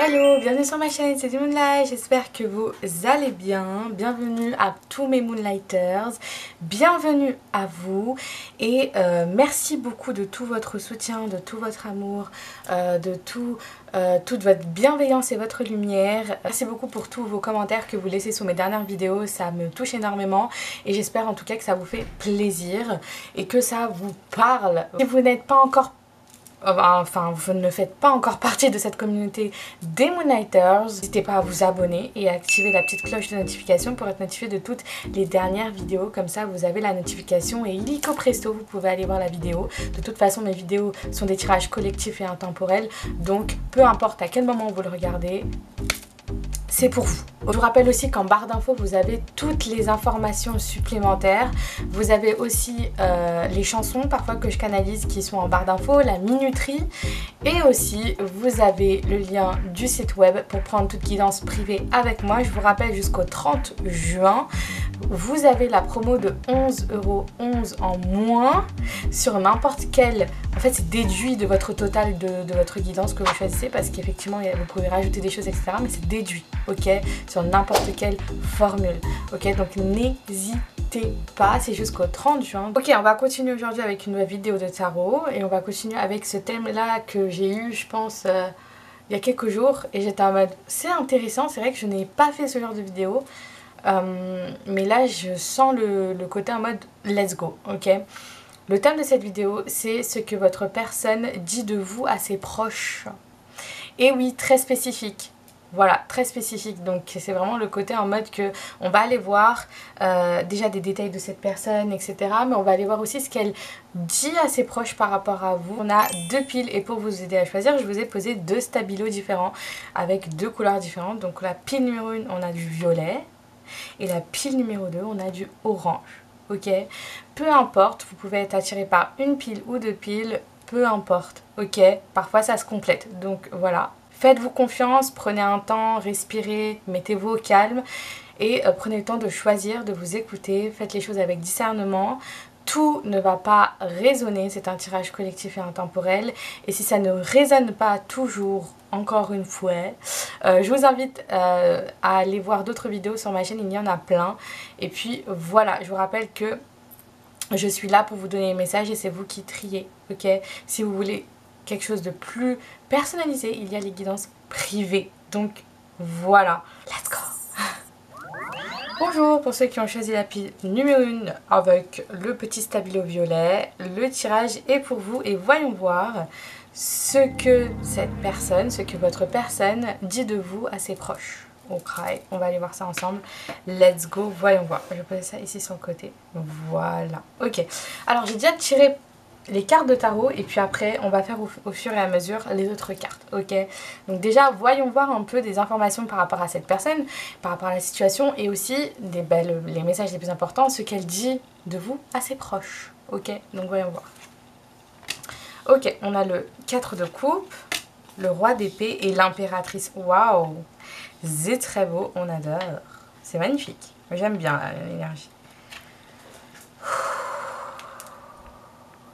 Hello, bienvenue sur ma chaîne, c'est du Moonlight, j'espère que vous allez bien. Bienvenue à tous mes Moonlighters, bienvenue à vous et merci beaucoup de tout votre soutien, de tout votre amour, toute votre bienveillance et votre lumière. Merci beaucoup pour tous vos commentaires que vous laissez sous mes dernières vidéos, ça me touche énormément et j'espère en tout cas que ça vous fait plaisir et que ça vous parle. Si vous n'êtes pas encore vous ne faites pas encore partie de cette communauté des Moonlighters, n'hésitez pas à vous abonner et à activer la petite cloche de notification pour être notifié de toutes les dernières vidéos. Comme ça, vous avez la notification et illico presto, vous pouvez aller voir la vidéo. De toute façon, mes vidéos sont des tirages collectifs et intemporels, donc peu importe à quel moment vous le regardez, c'est pour vous. Je vous rappelle aussi qu'en barre d'infos, vous avez toutes les informations supplémentaires. Vous avez aussi les chansons parfois que je canalise qui sont en barre d'infos, la minuterie. Et aussi, vous avez le lien du site web pour prendre toute guidance privée avec moi. Je vous rappelle jusqu'au 30 juin, vous avez la promo de 11,11 € en moins sur n'importe quel... En fait, c'est déduit de votre total de votre guidance que vous choisissez parce qu'effectivement, vous pouvez rajouter des choses, etc. Mais c'est déduit, ok, sur n'importe quelle formule, ok. Donc, n'hésitez pas, c'est jusqu'au 30 juin. Ok, on va continuer aujourd'hui avec une nouvelle vidéo de tarot et on va continuer avec ce thème-là que j'ai eu, je pense, il y a quelques jours. Et j'étais en mode, c'est intéressant, c'est vrai que je n'ai pas fait ce genre de vidéo. Mais là, je sens le côté en mode let's go, ok. Le thème de cette vidéo, c'est ce que votre personne dit de vous à ses proches. Et oui, très spécifique. Voilà, très spécifique. Donc c'est vraiment le côté en mode que on va aller voir déjà des détails de cette personne, etc. Mais on va aller voir aussi ce qu'elle dit à ses proches par rapport à vous. On a deux piles et pour vous aider à choisir, je vous ai posé deux stabilos différents avec deux couleurs différentes. Donc la pile numéro 1, on a du violet. Et la pile numéro 2, on a du orange. Ok, peu importe, vous pouvez être attiré par une pile ou deux piles, peu importe, ok, parfois ça se complète, donc voilà. Faites-vous confiance, prenez un temps, respirez, mettez-vous au calme et prenez le temps de choisir, de vous écouter, faites les choses avec discernement. Tout ne va pas résonner, c'est un tirage collectif et intemporel. Et si ça ne résonne pas toujours, encore une fois, je vous invite à aller voir d'autres vidéos sur ma chaîne, il y en a plein. Et puis voilà, je vous rappelle que je suis là pour vous donner les messages et c'est vous qui triez, ok? Si vous voulez quelque chose de plus personnalisé, il y a les guidances privées. Donc voilà, let's go! Bonjour pour ceux qui ont choisi la pile numéro 1 avec le petit stabilo violet. Le tirage est pour vous et voyons voir ce que cette personne, ce que votre personne dit de vous à ses proches. Ok, on va aller voir ça ensemble. Let's go, voyons voir. Je vais poser ça ici sur le côté. Voilà, ok. Alors j'ai déjà tiré les cartes de tarot et puis après on va faire au fur et à mesure les autres cartes, ok. Donc déjà voyons voir un peu des informations par rapport à cette personne, par rapport à la situation et aussi les messages les plus importants, ce qu'elle dit de vous à ses proches, ok. Donc voyons voir. Ok, on a le 4 de coupe, le roi d'épée et l'impératrice. Waouh, c'est très beau, on adore, c'est magnifique, j'aime bien l'énergie.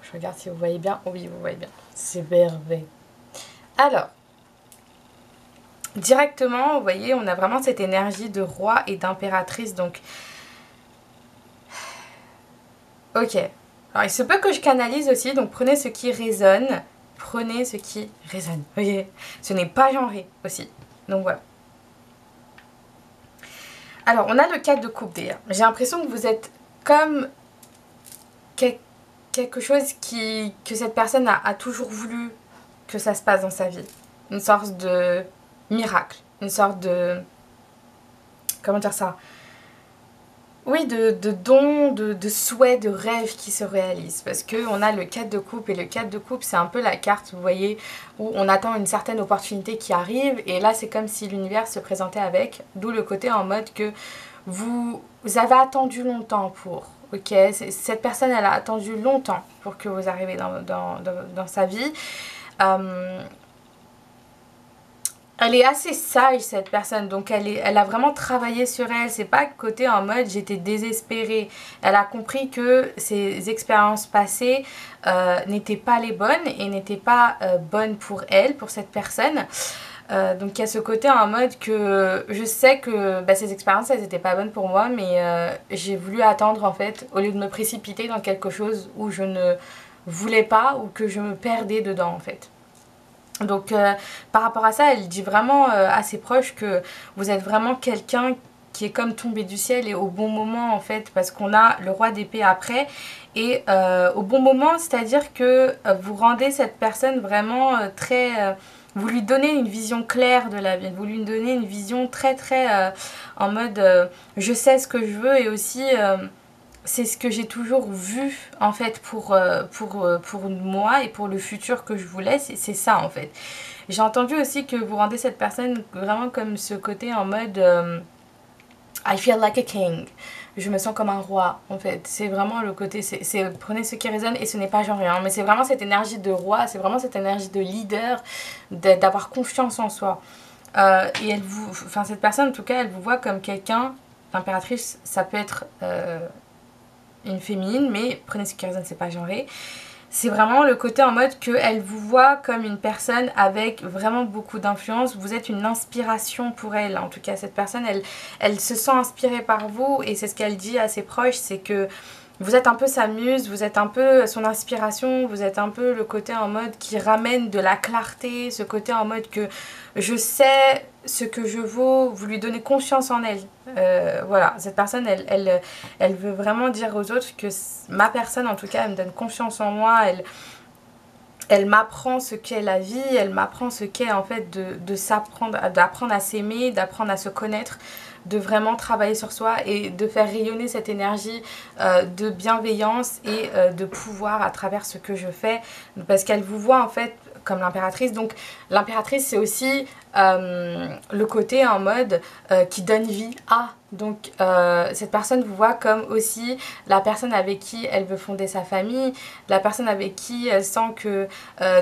Je regarde si vous voyez bien. Oui, vous voyez bien. C'est merveilleux. Alors, directement, vous voyez, on a vraiment cette énergie de roi et d'impératrice. Donc, ok. Alors, il se peut que je canalise aussi. Donc, prenez ce qui résonne. Prenez ce qui résonne. Vous voyez, ce n'est pas genré aussi. Donc, voilà. Alors, on a le 4 de coupe d'ailleurs. J'ai l'impression que vous êtes comme quelque chose que cette personne a toujours voulu que ça se passe dans sa vie. Une sorte de miracle. Une sorte de... Comment dire ça? Oui, de don, de souhait, de rêve qui se réalise. Parce qu'on a le 4 de coupe et le 4 de coupe, c'est un peu la carte, vous voyez, où on attend une certaine opportunité qui arrive. Et là, c'est comme si l'univers se présentait avec. D'où le côté en mode que vous avez attendu longtemps pour... Ok, cette personne, elle a attendu longtemps pour que vous arriviez dans sa vie. Elle est assez sage, cette personne, donc elle a vraiment travaillé sur elle. C'est pas le côté en mode j'étais désespérée. Elle a compris que ses expériences passées n'étaient pas les bonnes et n'étaient pas bonnes pour elle, pour cette personne. Donc il y a ce côté en mode que je sais que bah, ces expériences elles étaient pas bonnes pour moi, mais j'ai voulu attendre en fait au lieu de me précipiter dans quelque chose où je ne voulais pas ou que je me perdais dedans en fait. Donc par rapport à ça, elle dit vraiment à ses proches que vous êtes vraiment quelqu'un qui est comme tombé du ciel et au bon moment en fait, parce qu'on a le roi d'épée après et au bon moment, c'est-à-dire que vous rendez cette personne vraiment très vous lui donnez une vision claire de la vie, vous lui donnez une vision très en mode je sais ce que je veux et aussi c'est ce que j'ai toujours vu en fait pour moi et pour le futur que je voulais, c'est ça en fait. J'ai entendu aussi que vous rendez cette personne vraiment comme ce côté en mode I feel like a king. Je me sens comme un roi en fait. C'est vraiment le côté, prenez ce qui résonne et ce n'est pas genre rien. Mais c'est vraiment cette énergie de roi, c'est vraiment cette énergie de leader, d'avoir confiance en soi. Et elle vous, enfin cette personne en tout cas, elle vous voit comme quelqu'un, l'impératrice, ça peut être une féminine, mais prenez ce qui résonne, c'est pas genré. C'est vraiment le côté en mode qu'elle vous voit comme une personne avec vraiment beaucoup d'influence. Vous êtes une inspiration pour elle. En tout cas, cette personne, elle se sent inspirée par vous. Et c'est ce qu'elle dit à ses proches, c'est que vous êtes un peu sa muse, vous êtes un peu son inspiration, vous êtes un peu le côté en mode qui ramène de la clarté, ce côté en mode que je sais ce que je vaux, vous lui donnez confiance en elle. Voilà, cette personne, elle veut vraiment dire aux autres que ma personne, en tout cas, elle me donne confiance en moi, elle m'apprend ce qu'est la vie, elle m'apprend ce qu'est en fait d'apprendre à s'aimer, d'apprendre à se connaître, de vraiment travailler sur soi et de faire rayonner cette énergie de bienveillance et de pouvoir à travers ce que je fais, parce qu'elle vous voit en fait comme l'impératrice. Donc l'impératrice c'est aussi le côté en mode qui donne vie à. Donc cette personne vous voit comme aussi la personne avec qui elle veut fonder sa famille, la personne avec qui elle sent que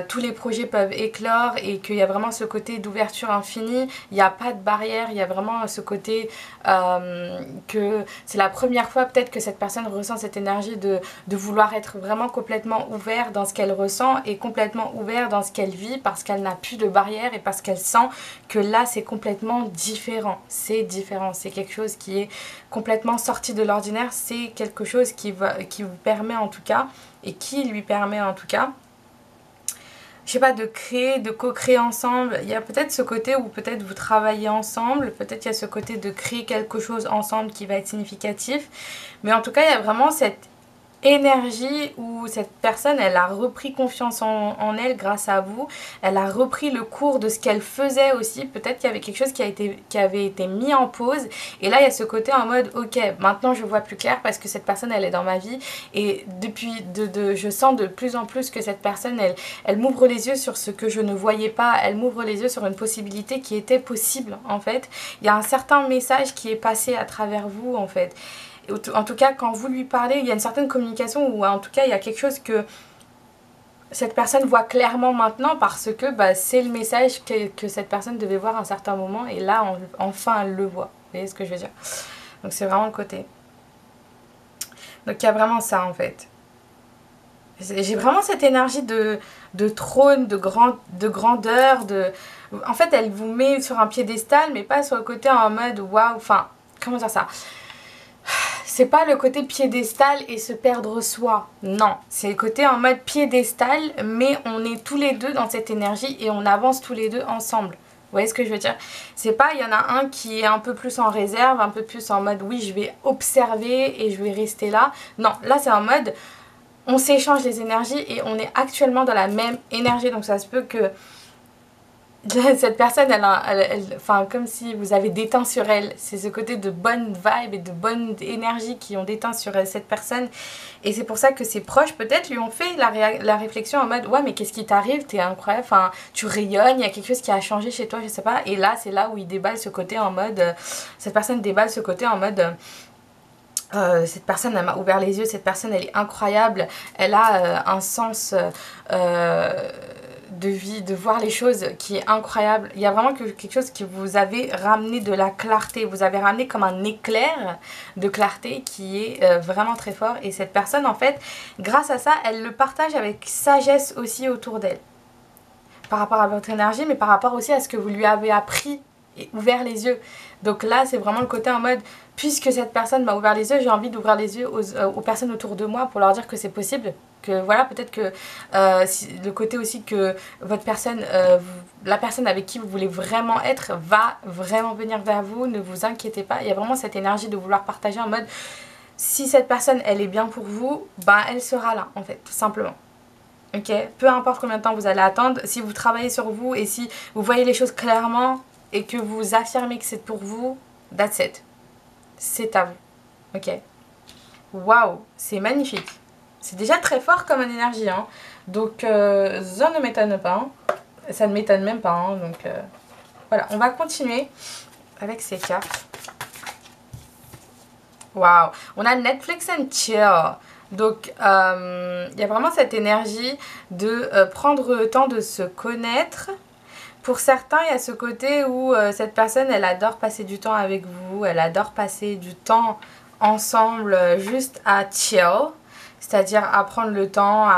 tous les projets peuvent éclore et qu'il y a vraiment ce côté d'ouverture infinie, il n'y a pas de barrière, il y a vraiment ce côté que c'est la première fois peut-être que cette personne ressent cette énergie de vouloir être vraiment complètement ouvert dans ce qu'elle ressent et complètement ouvert dans ce qu'elle vit parce qu'elle n'a plus de barrière et parce qu'elle sent que là c'est complètement différent, c'est quelque chose qui est complètement sorti de l'ordinaire, c'est quelque chose qui vous permet en tout cas et qui lui permet en tout cas, je sais pas, de créer, de co-créer ensemble. Il y a peut-être ce côté où peut-être vous travaillez ensemble, peut-être il y a ce côté de créer quelque chose ensemble qui va être significatif, mais en tout cas il y a vraiment cette énergie où cette personne elle a repris confiance en elle grâce à vous, elle a repris le cours de ce qu'elle faisait aussi, peut-être qu'il y avait quelque chose qui avait été mis en pause et là il y a ce côté en mode ok maintenant je vois plus clair parce que cette personne elle est dans ma vie et depuis je sens de plus en plus que cette personne elle m'ouvre les yeux sur ce que je ne voyais pas, elle m'ouvre les yeux sur une possibilité qui était possible en fait, il y a un certain message qui est passé à travers vous en fait. En tout cas, quand vous lui parlez, il y a une certaine communication ou en tout cas, il y a quelque chose que cette personne voit clairement maintenant parce que bah, c'est le message que cette personne devait voir à un certain moment et là, enfin, elle le voit. Vous voyez ce que je veux dire? Donc, c'est vraiment le côté. Donc, il y a vraiment ça en fait. J'ai vraiment cette énergie de trône, de grandeur, En fait, elle vous met sur un piédestal, mais pas sur le côté en mode waouh, enfin, comment dire ça? C'est pas le côté piédestal et se perdre soi, non. C'est le côté en mode piédestal, mais on est tous les deux dans cette énergie et on avance tous les deux ensemble. Vous voyez ce que je veux dire? C'est pas, il y en a un qui est un peu plus en réserve, un peu plus en mode oui, je vais observer et je vais rester là. Non, là c'est en mode on s'échange les énergies et on est actuellement dans la même énergie. Donc ça se peut que cette personne, enfin, comme si vous avez déteint sur elle. C'est ce côté de bonne vibe et de bonne énergie qui ont déteint sur cette personne. Et c'est pour ça que ses proches, peut-être, lui ont fait la réflexion en mode ouais, mais qu'est-ce qui t'arrive? T'es incroyable, enfin, tu rayonnes, il y a quelque chose qui a changé chez toi, je sais pas. Et là, c'est là où il déballe ce côté en mode. Cette personne déballe ce côté en mode. Cette personne elle m'a ouvert les yeux, cette personne elle est incroyable, elle a un sens de vie, de voir les choses qui est incroyable. Il y a vraiment quelque chose qui vous avez ramené de la clarté, vous avez ramené comme un éclair de clarté qui est vraiment très fort et cette personne en fait grâce à ça elle le partage avec sagesse aussi autour d'elle. par rapport à votre énergie, mais par rapport aussi à ce que vous lui avez appris et ouvert les yeux. Donc là, c'est vraiment le côté en mode, puisque cette personne m'a ouvert les yeux, j'ai envie d'ouvrir les yeux aux personnes autour de moi pour leur dire que c'est possible. Que voilà, peut-être que le côté aussi que votre personne, la personne avec qui vous voulez vraiment être va vraiment venir vers vous, ne vous inquiétez pas. Il y a vraiment cette énergie de vouloir partager en mode, si cette personne, elle est bien pour vous, bah elle sera là en fait, tout simplement. Ok, peu importe combien de temps vous allez attendre, si vous travaillez sur vous et si vous voyez les choses clairement et que vous affirmez que c'est pour vous, that's it. C'est à vous. Ok. Waouh, c'est magnifique. C'est déjà très fort comme énergie. Hein. Donc, ça ne m'étonne pas. Hein. Ça ne m'étonne même pas. Hein. Donc, voilà, on va continuer avec ces cartes. Waouh, on a Netflix and chill. Donc, il y a vraiment cette énergie de prendre le temps de se connaître. Pour certains, il y a ce côté où cette personne, elle adore passer du temps avec vous. Elle adore passer du temps ensemble juste à chill. C'est-à-dire à prendre le temps,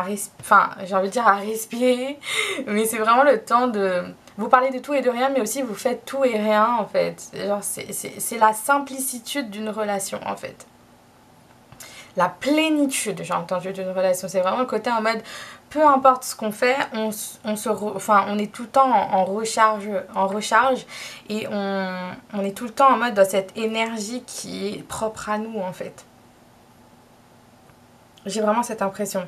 j'ai envie de dire à respirer. Mais c'est vraiment le temps de... Vous parlez de tout et de rien, mais aussi vous faites tout et rien, en fait. Genre, c'est la simplicitude d'une relation, en fait. La plénitude, j'ai entendu, d'une relation. C'est vraiment le côté en mode, peu importe ce qu'on fait, on est tout le temps en recharge et on est tout le temps en mode dans cette énergie qui est propre à nous, en fait. J'ai vraiment cette impression.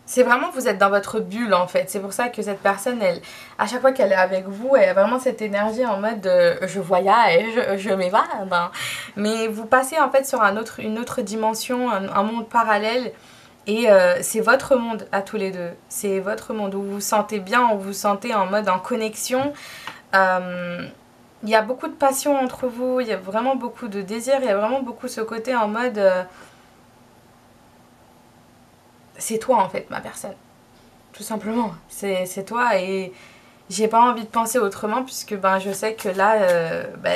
C'est vraiment, vous êtes dans votre bulle en fait. C'est pour ça que cette personne, elle, à chaque fois qu'elle est avec vous, elle a vraiment cette énergie en mode je voyage, je m'évade. Hein. Mais vous passez en fait sur une autre dimension, un monde parallèle. Et c'est votre monde à tous les deux. C'est votre monde où vous vous sentez bien, où vous vous sentez en mode en connexion. Il y a beaucoup de passion entre vous, il y a vraiment beaucoup de désir, il y a vraiment beaucoup ce côté en mode... c'est toi en fait ma personne, tout simplement, c'est toi et j'ai pas envie de penser autrement puisque ben, je sais que là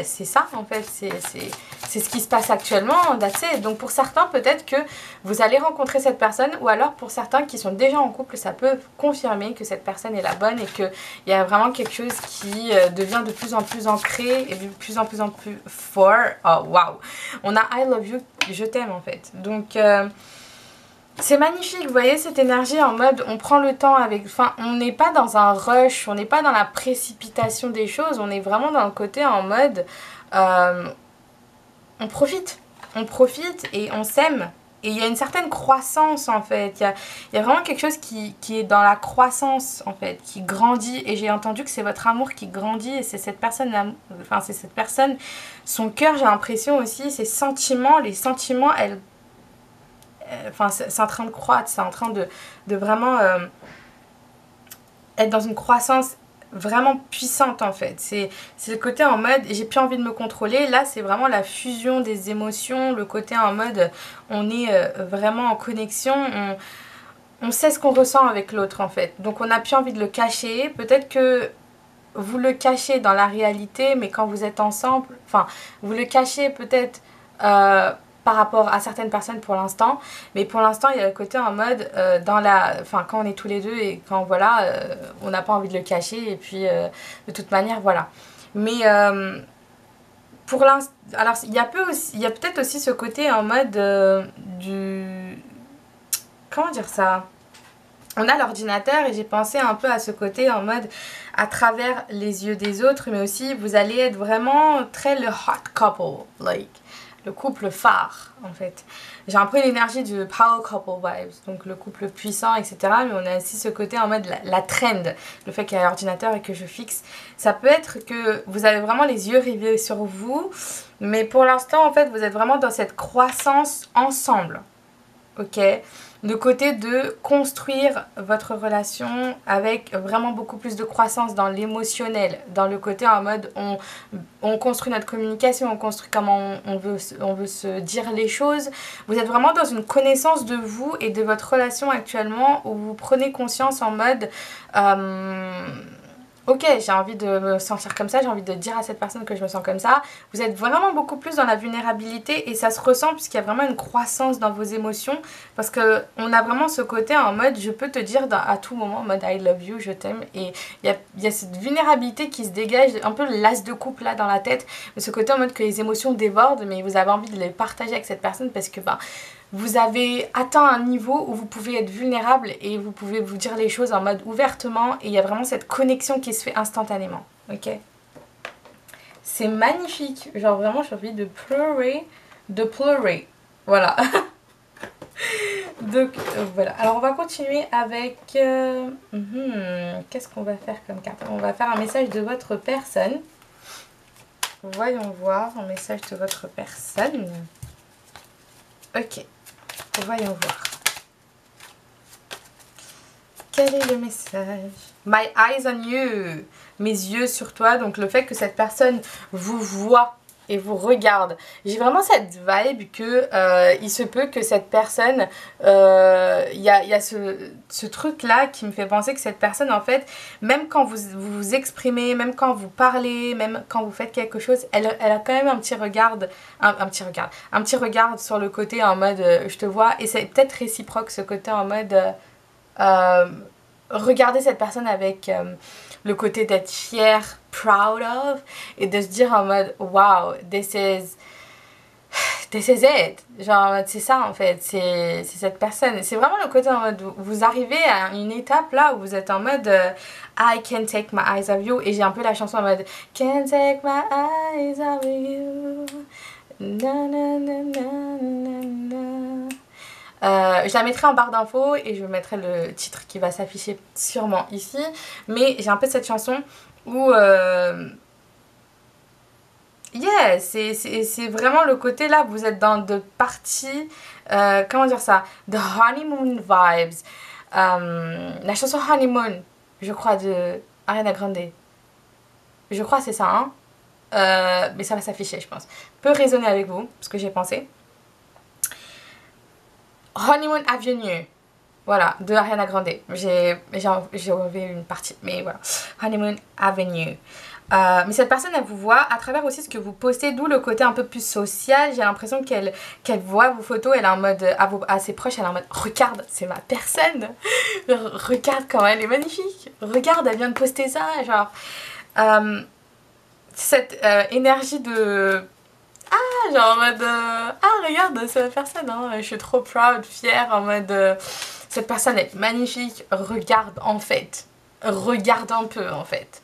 c'est ça en fait, c'est ce qui se passe actuellement, that's it. Donc pour certains peut-être que vous allez rencontrer cette personne ou alors pour certains qui sont déjà en couple ça peut confirmer que cette personne est la bonne et qu'il y a vraiment quelque chose qui devient de plus en plus ancré et de plus en plus fort. Oh waouh, on a I love you, je t'aime en fait, donc c'est magnifique, vous voyez cette énergie en mode on prend le temps avec... Enfin, on n'est pas dans un rush, on n'est pas dans la précipitation des choses, on est vraiment dans le côté en mode on profite et on s'aime. Et il y a une certaine croissance en fait, il y a vraiment quelque chose qui est dans la croissance en fait, qui grandit. Et j'ai entendu que c'est votre amour qui grandit et c'est cette personne, son cœur j'ai l'impression aussi, ses sentiments, les sentiments, c'est en train de croître, c'est en train de vraiment être dans une croissance vraiment puissante en fait. C'est le côté en mode j'ai plus envie de me contrôler. Là c'est vraiment la fusion des émotions, le côté en mode on est vraiment en connexion, on sait ce qu'on ressent avec l'autre en fait. Donc on n'a plus envie de le cacher. Peut-être que vous le cachez dans la réalité, mais quand vous êtes ensemble, vous le cachez peut-être par rapport à certaines personnes pour l'instant, mais pour l'instant il y a le côté en mode quand on est tous les deux et quand voilà on n'a pas envie de le cacher et puis de toute manière voilà. Mais pour l'instant, alors il y a peut-être aussi ce côté en mode comment dire ça, on a l'ordinateur et j'ai pensé un peu à ce côté en mode à travers les yeux des autres, mais aussi vous allez être vraiment très le hot couple, like le couple phare en fait. J'ai un peu l'énergie du power couple vibes, donc le couple puissant etc. Mais on a aussi ce côté en mode la trend, le fait qu'il y a l'ordinateur et que je fixe. Ça peut être que vous avez vraiment les yeux rivés sur vous, mais pour l'instant en fait vous êtes vraiment dans cette croissance ensemble. Ok, le côté de construire votre relation avec vraiment beaucoup plus de croissance dans l'émotionnel, dans le côté en mode on construit notre communication, on construit comment on veut se dire les choses. Vous êtes vraiment dans une connaissance de vous et de votre relation actuellement où vous prenez conscience en mode ok, j'ai envie de me sentir comme ça, j'ai envie de dire à cette personne que je me sens comme ça. Vous êtes vraiment beaucoup plus dans la vulnérabilité et ça se ressent puisqu'il y a vraiment une croissance dans vos émotions parce qu'on a vraiment ce côté en mode je peux te dire à tout moment en mode I love you, je t'aime, et il y a cette vulnérabilité qui se dégage, un peu l'as de coupe là dans la tête, mais ce côté en mode que les émotions débordent mais vous avez envie de les partager avec cette personne parce que vous avez atteint un niveau où vous pouvez être vulnérable et vous pouvez vous dire les choses en mode ouvertement et il y a vraiment cette connexion qui se fait instantanément, ok? C'est magnifique, genre vraiment j'ai envie de pleurer, voilà. Donc voilà, alors on va continuer avec, qu'est-ce qu'on va faire comme carte? On va faire un message de votre personne. Voyons voir, un message de votre personne. Ok. Voyons voir. Quel est le message? My eyes on you. Mes yeux sur toi. Donc le fait que cette personne vous voit et vous regarde. J'ai vraiment cette vibe que il se peut que cette personne... Il y a ce truc là qui me fait penser que cette personne en fait, même quand vous exprimez, même quand vous parlez, même quand vous faites quelque chose, elle a quand même un petit regard, un petit regard sur le côté en mode je te vois, et c'est peut-être réciproque ce côté en mode regarder cette personne avec le côté d'être fier, proud of, et de se dire en mode wow, this is it, genre c'est ça en fait, c'est cette personne, c'est vraiment le côté en mode vous arrivez à une étape là où vous êtes en mode I can't take my eyes off you, et j'ai un peu la chanson en mode can't take my eyes off you, na na na na na na. Je la mettrai en barre d'infos et je mettrai le titre qui va s'afficher sûrement ici, mais j'ai un peu cette chanson où yeah, c'est vraiment le côté là, vous êtes dans de parties, comment dire ça, the honeymoon vibes, la chanson Honeymoon, je crois, de Ariana Grande, je crois c'est ça, hein, mais ça va s'afficher je pense, peut résonner avec vous, ce que j'ai pensé. Honeymoon Avenue, voilà, de Ariana Grande. J'ai enlevé une partie, mais voilà. Honeymoon Avenue. Mais cette personne, elle vous voit à travers aussi ce que vous postez, d'où le côté un peu plus social. J'ai l'impression qu'elle voit vos photos, elle est en mode, à ses proches, elle est en mode, regarde, c'est ma personne. Regarde comment elle est magnifique. Regarde, elle vient de poster ça, genre. Cette énergie de... Ah, genre en mode ah regarde, c'est la personne, hein, je suis trop proud, fière, en mode cette personne est magnifique, regarde en fait, regarde un peu en fait.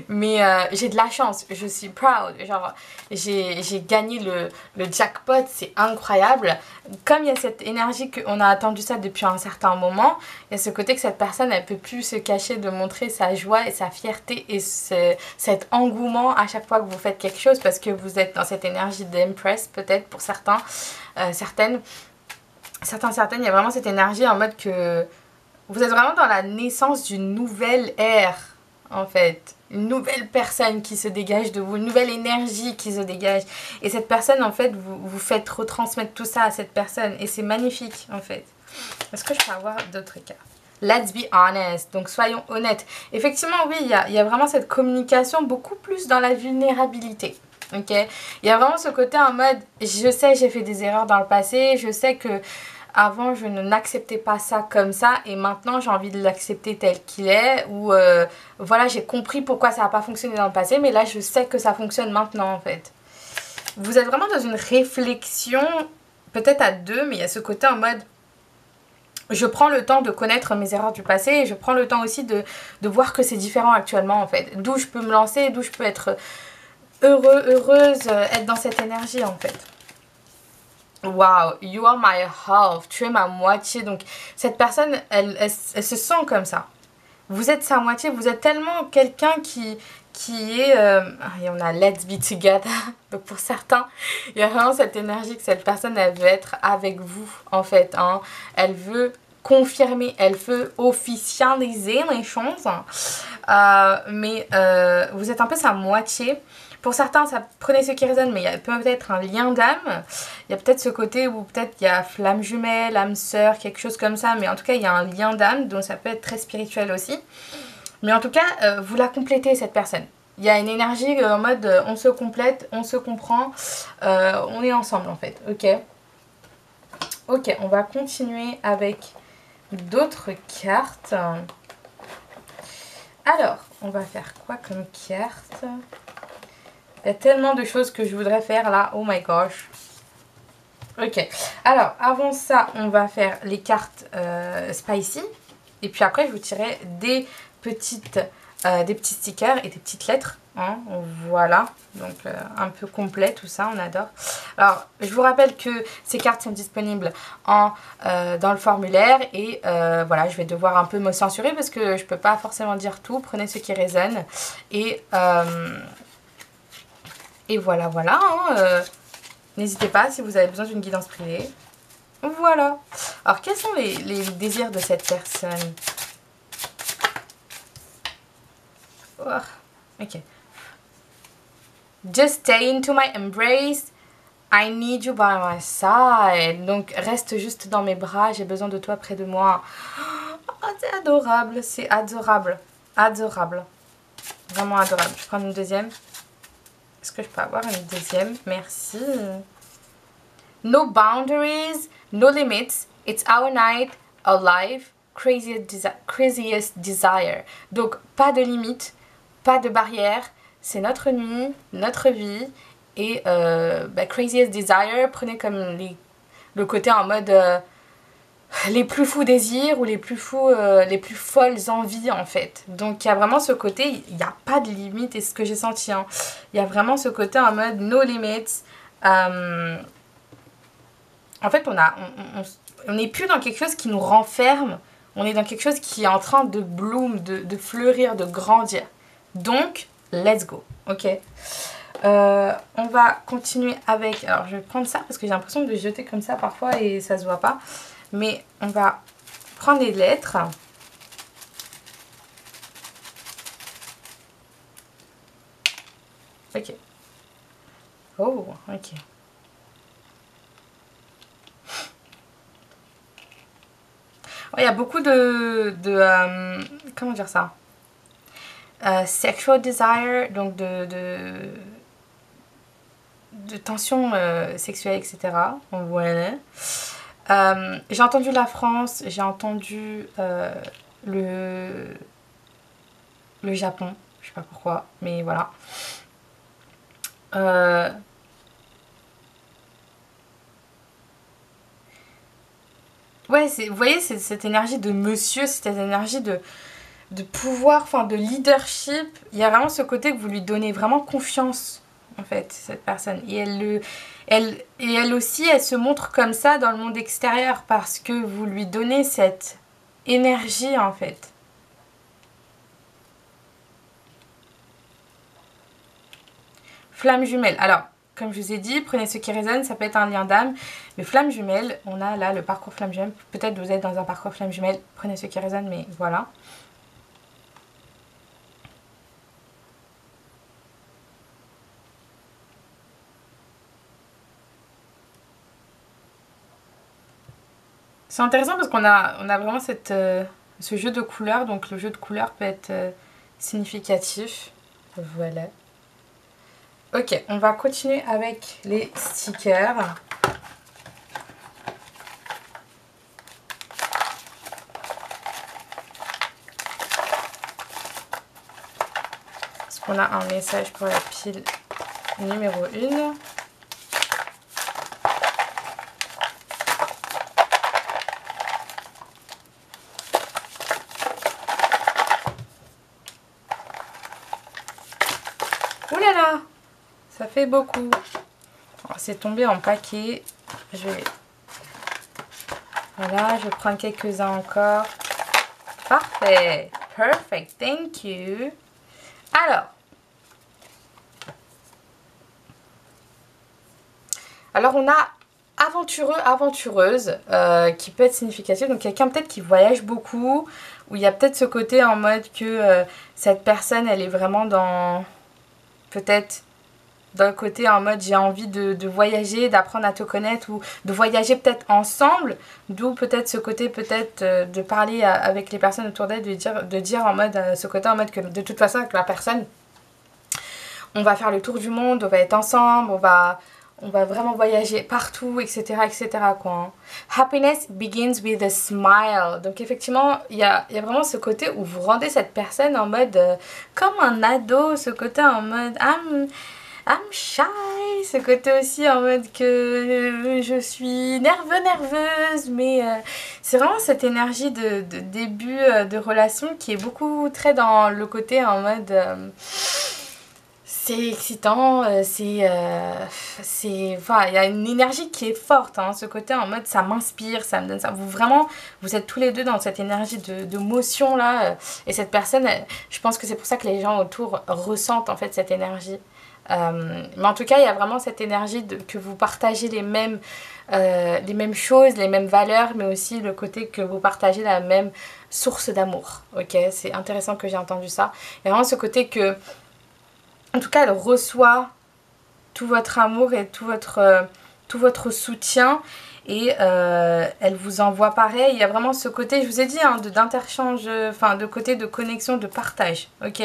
Mais j'ai de la chance, je suis proud, genre j'ai gagné le jackpot, c'est incroyable. Comme il y a cette énergie qu'on a attendu ça depuis un certain moment, il y a ce côté que cette personne elle peut plus se cacher de montrer sa joie et sa fierté et cet engouement à chaque fois que vous faites quelque chose, parce que vous êtes dans cette énergie d'impress peut-être pour certains, certaines, il y a vraiment cette énergie en mode que vous êtes vraiment dans la naissance d'une nouvelle ère en fait, une nouvelle personne qui se dégage de vous, une nouvelle énergie qui se dégage, et cette personne en fait vous faites retransmettre tout ça à cette personne et c'est magnifique en fait. Est-ce que je peux avoir d'autres cas? Let's be honest, donc soyons honnêtes. Effectivement oui, il y a vraiment cette communication beaucoup plus dans la vulnérabilité. Ok, il y a vraiment ce côté en mode je sais j'ai fait des erreurs dans le passé, je sais que avant je n'acceptais pas ça comme ça et maintenant j'ai envie de l'accepter tel qu'il est, ou voilà, j'ai compris pourquoi ça n'a pas fonctionné dans le passé mais là je sais que ça fonctionne maintenant en fait. Vous êtes vraiment dans une réflexion peut-être à deux, mais il y a ce côté en mode je prends le temps de connaître mes erreurs du passé et je prends le temps aussi de voir que c'est différent actuellement en fait, d'où je peux me lancer, d'où je peux être heureuse, être dans cette énergie en fait. Wow, you are my half, tu es ma moitié. Donc cette personne, elle se sent comme ça. Vous êtes sa moitié, vous êtes tellement quelqu'un qui est... et on a let's be together. Donc pour certains, il y a vraiment cette énergie que cette personne, elle veut être avec vous en fait. Hein. Elle veut confirmer, elle veut officialiser les choses. Mais vous êtes un peu sa moitié. Pour certains, ça prenez ce qui résonne, mais il y a peut-être un lien d'âme. Il y a peut-être ce côté où peut-être il y a flamme jumelle, âme sœur, quelque chose comme ça. Mais en tout cas, il y a un lien d'âme, donc ça peut être très spirituel aussi. Mais en tout cas, vous la complétez cette personne. Il y a une énergie en mode on se complète, on se comprend, on est ensemble en fait. Ok. Ok, on va continuer avec d'autres cartes. Alors, on va faire quoi comme carte? Il y a tellement de choses que je voudrais faire là. Oh my gosh. Ok. Alors, avant ça, on va faire les cartes spicy. Et puis après, je vous tirerai des petits stickers et des petites lettres. Hein, voilà. Donc, un peu complet tout ça. On adore. Alors, je vous rappelle que ces cartes sont disponibles dans le formulaire. Et voilà, je vais devoir un peu me censurer parce que je ne peux pas forcément dire tout. Prenez ce qui résonne. Et voilà, voilà. Hein, n'hésitez pas si vous avez besoin d'une guidance privée. Voilà. Alors, quels sont les désirs de cette personne? Oh, ok. Just stay into my embrace. I need you by my side. Donc, reste juste dans mes bras. J'ai besoin de toi près de moi. Oh, c'est adorable. C'est adorable. Adorable. Vraiment adorable. Je prends une deuxième. Est-ce que je peux avoir une deuxième? Merci. No boundaries, no limits. It's our night, our life, craziest desire. Donc, pas de limites, pas de barrières. C'est notre nuit, notre vie. Et craziest desire, prenez comme le côté en mode les plus fous désirs ou les plus folles envies en fait. Donc il y a vraiment ce côté, il n'y a pas de limite, et ce que j'ai senti. Hein. Il y a vraiment ce côté en mode no limits. En fait, on n'est plus dans quelque chose qui nous renferme. On est dans quelque chose qui est en train de bloom, de fleurir, de grandir. Donc, let's go. Ok. On va continuer avec... Alors, je vais prendre ça parce que j'ai l'impression de jeter comme ça parfois et ça se voit pas. Mais on va prendre les lettres. Ok. Oh, ok. Il y a beaucoup comment dire ça? Sexual desire, donc de tension sexuelle, etc. Voilà. J'ai entendu la France, j'ai entendu le Japon, je sais pas pourquoi, mais voilà. Ouais, vous voyez, c'est cette énergie de monsieur, cette énergie de pouvoir, enfin de leadership. Il y a vraiment ce côté que vous lui donnez vraiment confiance, en fait, cette personne. Et elle aussi, elle se montre comme ça dans le monde extérieur parce que vous lui donnez cette énergie, en fait. Flamme jumelle. Alors, comme je vous ai dit, prenez ce qui résonne, ça peut être un lien d'âme. Mais flamme jumelle, on a là le parcours flamme jumelle. Peut-être vous êtes dans un parcours flamme jumelle, prenez ce qui résonne, mais voilà. C'est intéressant parce qu'on a vraiment ce jeu de couleurs. Donc le jeu de couleurs peut être significatif. Voilà. Ok, on va continuer avec les stickers. Est-ce qu'on a un message pour la pile numéro 1? Ouh là là! Ça fait beaucoup. C'est tombé en paquet. Voilà, je vais prendre quelques-uns encore. Parfait. Perfect. Thank you. Alors on a aventureux, aventureuse qui peut être significatif. Donc quelqu'un peut-être qui voyage beaucoup. Où il y a peut-être ce côté en mode que cette personne, elle est vraiment dans... Peut-être D'un côté en mode j'ai envie de voyager, d'apprendre à te connaître ou de voyager peut-être ensemble, d'où peut-être ce côté peut-être de parler avec les personnes autour d'elle, de dire en mode ce côté en mode que de toute façon avec la personne on va faire le tour du monde, on va être ensemble, on va vraiment voyager partout, etc. etc. quoi. Hein. Happiness begins with a smile. Donc effectivement, il y a vraiment ce côté où vous rendez cette personne en mode comme un ado, ce côté en mode I'm shy, ce côté aussi en mode que je suis nerveuse, mais c'est vraiment cette énergie de début de relation qui est beaucoup très dans le côté en mode c'est excitant, enfin, il y a une énergie qui est forte, hein, ce côté en mode ça m'inspire, ça me donne ça. Vous êtes tous les deux dans cette énergie de motion là, et cette personne, je pense que c'est pour ça que les gens autour ressentent en fait cette énergie. Mais en tout cas, il y a vraiment cette énergie que vous partagez les mêmes choses, les mêmes valeurs, mais aussi le côté que vous partagez la même source d'amour. Ok, c'est intéressant que j'ai entendu ça. Il y a vraiment ce côté que en tout cas, elle reçoit tout votre amour et tout votre soutien et elle vous envoie pareil. Il y a vraiment ce côté, je vous ai dit, hein, d'interchange, enfin de côté de connexion, de partage, ok.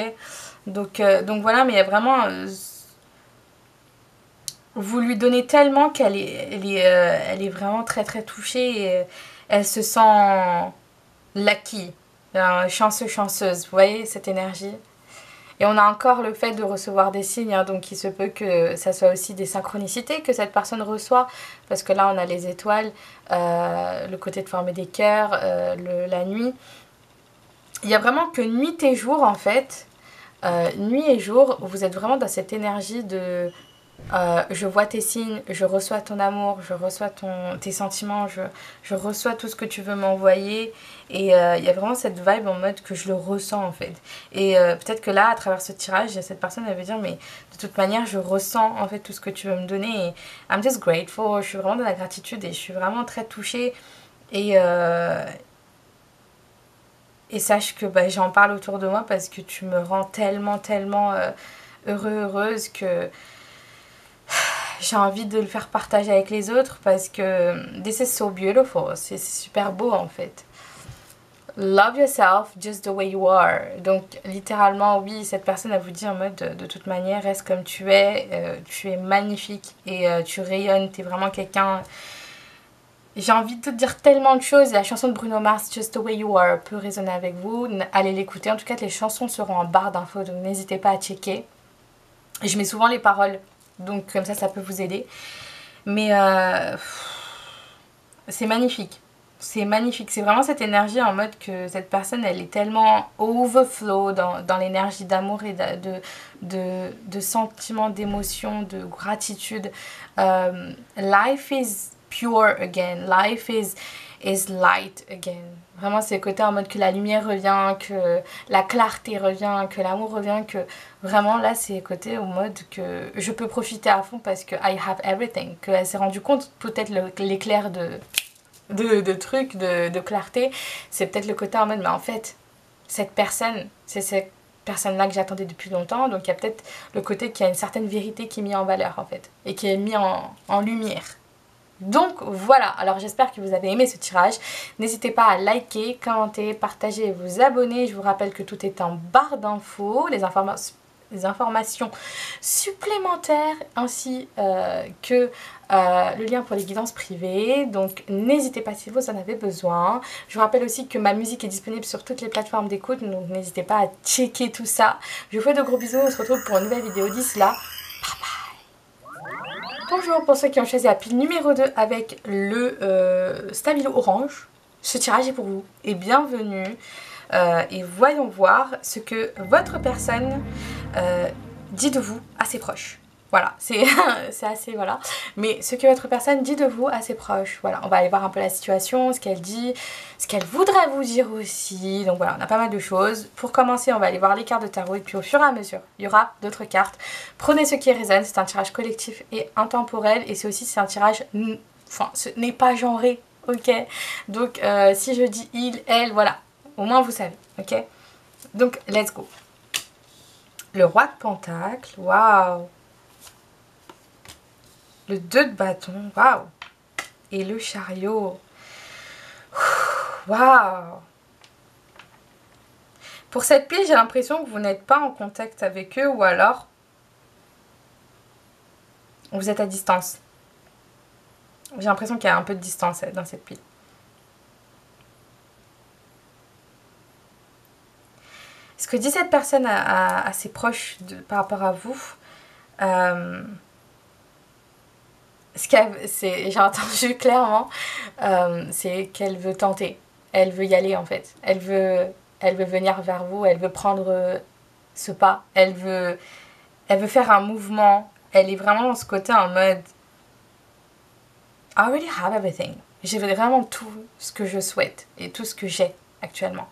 Donc voilà, mais il y a vraiment... vous lui donnez tellement qu'elle elle est vraiment très très touchée et elle se sent lucky, chanceuse, vous voyez cette énergie. Et on a encore le fait de recevoir des signes, hein, donc il se peut que ça soit aussi des synchronicités que cette personne reçoit, parce que là on a les étoiles, le côté de former des cœurs, la nuit. Il y a vraiment que nuit et jour en fait, nuit et jour, vous êtes vraiment dans cette énergie de... je vois tes signes, je reçois ton amour, je reçois tes sentiments, je reçois tout ce que tu veux m'envoyer. Et il y a vraiment cette vibe en mode que je le ressens en fait. Et peut-être que là, à travers ce tirage, cette personne elle veut dire mais de toute manière, je ressens en fait tout ce que tu veux me donner. Et I'm just grateful, je suis vraiment dans la gratitude et je suis vraiment très touchée. Et sache que bah, j'en parle autour de moi parce que tu me rends tellement heureuse que... j'ai envie de le faire partager avec les autres parce que this is so beautiful, c'est super beau en fait. Love yourself just the way you are. Donc littéralement oui, cette personne elle vous dit en mode de toute manière reste comme tu es magnifique et tu rayonnes, tu es vraiment quelqu'un... J'ai envie de te dire tellement de choses. La chanson de Bruno Mars, Just the Way You Are, peut résonner avec vous. Allez l'écouter. En tout cas, les chansons seront en barre d'infos, donc n'hésitez pas à checker. Je mets souvent les paroles, donc comme ça peut vous aider. Mais c'est magnifique. C'est magnifique. C'est vraiment cette énergie en mode que cette personne, elle est tellement overflow dans l'énergie d'amour et de sentiments, d'émotion, de gratitude. Life is pure again. Life is light again. Vraiment, c'est le côté en mode que la lumière revient, que la clarté revient, que l'amour revient, que vraiment là, c'est le côté au mode que je peux profiter à fond parce que I have everything. Qu'elle s'est rendue compte, peut-être l'éclair de trucs, de clarté, c'est peut-être le côté en mode, mais en fait, cette personne, c'est cette personne-là que j'attendais depuis longtemps, donc il y a peut-être le côté qu'il y a une certaine vérité qui est mise en valeur en fait, et qui est mise en lumière. Donc voilà, alors j'espère que vous avez aimé ce tirage. N'hésitez pas à liker, commenter, partager et vous abonner. Je vous rappelle que tout est en barre d'infos, les informations supplémentaires ainsi que le lien pour les guidances privées. Donc n'hésitez pas si vous en avez besoin. Je vous rappelle aussi que ma musique est disponible sur toutes les plateformes d'écoute, donc n'hésitez pas à checker tout ça. Je vous fais de gros bisous, on se retrouve pour une nouvelle vidéo. D'ici là, bye bye. Bonjour pour ceux qui ont choisi la pile numéro 2 avec le stabilo orange. Ce tirage est pour vous et bienvenue. Et voyons voir ce que votre personne dit de vous à ses proches. Voilà, c'est assez, voilà. Mais ce que votre personne dit de vous à ses proches. Voilà, on va aller voir un peu la situation, ce qu'elle dit, ce qu'elle voudrait vous dire aussi. Donc voilà, on a pas mal de choses. Pour commencer, on va aller voir les cartes de tarot et puis au fur et à mesure, il y aura d'autres cartes. Prenez ce qui résonne, c'est un tirage collectif et intemporel. Et c'est un tirage, enfin, ce n'est pas genré, ok. Donc si je dis il, elle, voilà, au moins vous savez, ok. Donc let's go. Le roi de Pentacle, waouh. Le 2 de bâton, waouh. Et le chariot. Waouh. Pour cette pile, j'ai l'impression que vous n'êtes pas en contact avec eux ou alors vous êtes à distance. J'ai l'impression qu'il y a un peu de distance dans cette pile. Ce que dit cette personne à ses proches par rapport à vous, j'ai entendu clairement, c'est qu'elle veut tenter. Elle veut y aller en fait. Elle veut venir vers vous, elle veut prendre ce pas. Elle veut faire un mouvement. Elle est vraiment dans ce côté en mode I already have everything. J'ai vraiment tout ce que je souhaite et tout ce que j'ai actuellement.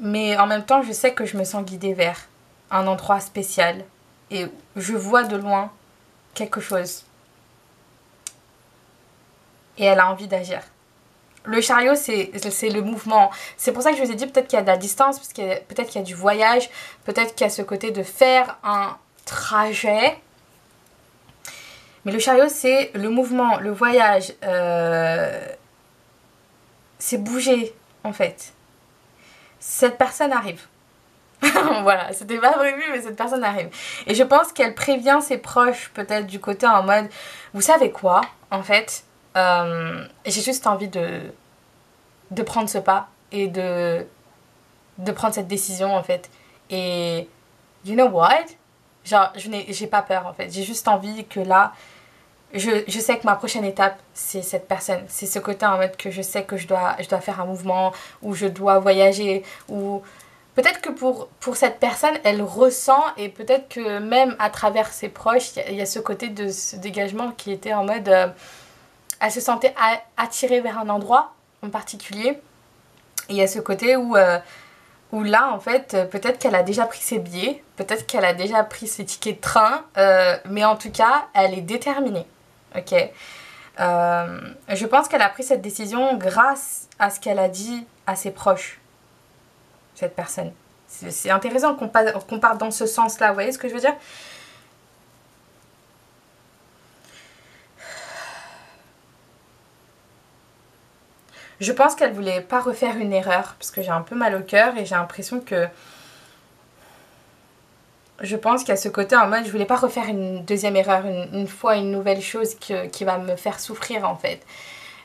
Mais en même temps, je sais que je me sens guidée vers un endroit spécial. Et je vois de loin quelque chose. Et elle a envie d'agir. Le chariot, c'est le mouvement. C'est pour ça que je vous ai dit peut-être qu'il y a de la distance, peut-être qu'il y a du voyage, peut-être qu'il y a ce côté de faire un trajet. Mais le chariot, c'est le mouvement, le voyage. C'est bouger, en fait. Cette personne arrive. Voilà, c'était pas prévu, mais cette personne arrive. Et je pense qu'elle prévient ses proches, peut-être du côté en mode, vous savez quoi, en fait, j'ai juste envie de prendre ce pas et de prendre cette décision, en fait. Et, you know what? Genre, j'ai pas peur, en fait. J'ai juste envie que là, je sais que ma prochaine étape, c'est cette personne. C'est ce côté en mode que je sais que je dois faire un mouvement, ou je dois voyager, ou... Peut-être que pour cette personne, elle ressent, et peut-être que même à travers ses proches, il y a ce côté de ce dégagement qui était en mode... elle se sentait attirée vers un endroit en particulier. Et il y a ce côté où là, en fait, peut-être qu'elle a déjà pris ses billets, peut-être qu'elle a déjà pris ses tickets de train, mais en tout cas, elle est déterminée. Ok. Je pense qu'elle a pris cette décision grâce à ce qu'elle a dit à ses proches. Cette personne. C'est intéressant qu'on parte dans ce sens-là, vous voyez ce que je veux dire? Je pense qu'elle voulait pas refaire une erreur, parce que j'ai un peu mal au cœur et j'ai l'impression que... Je pense qu'il y a ce côté en mode, je voulais pas refaire une deuxième erreur, une fois une nouvelle chose qui va me faire souffrir en fait.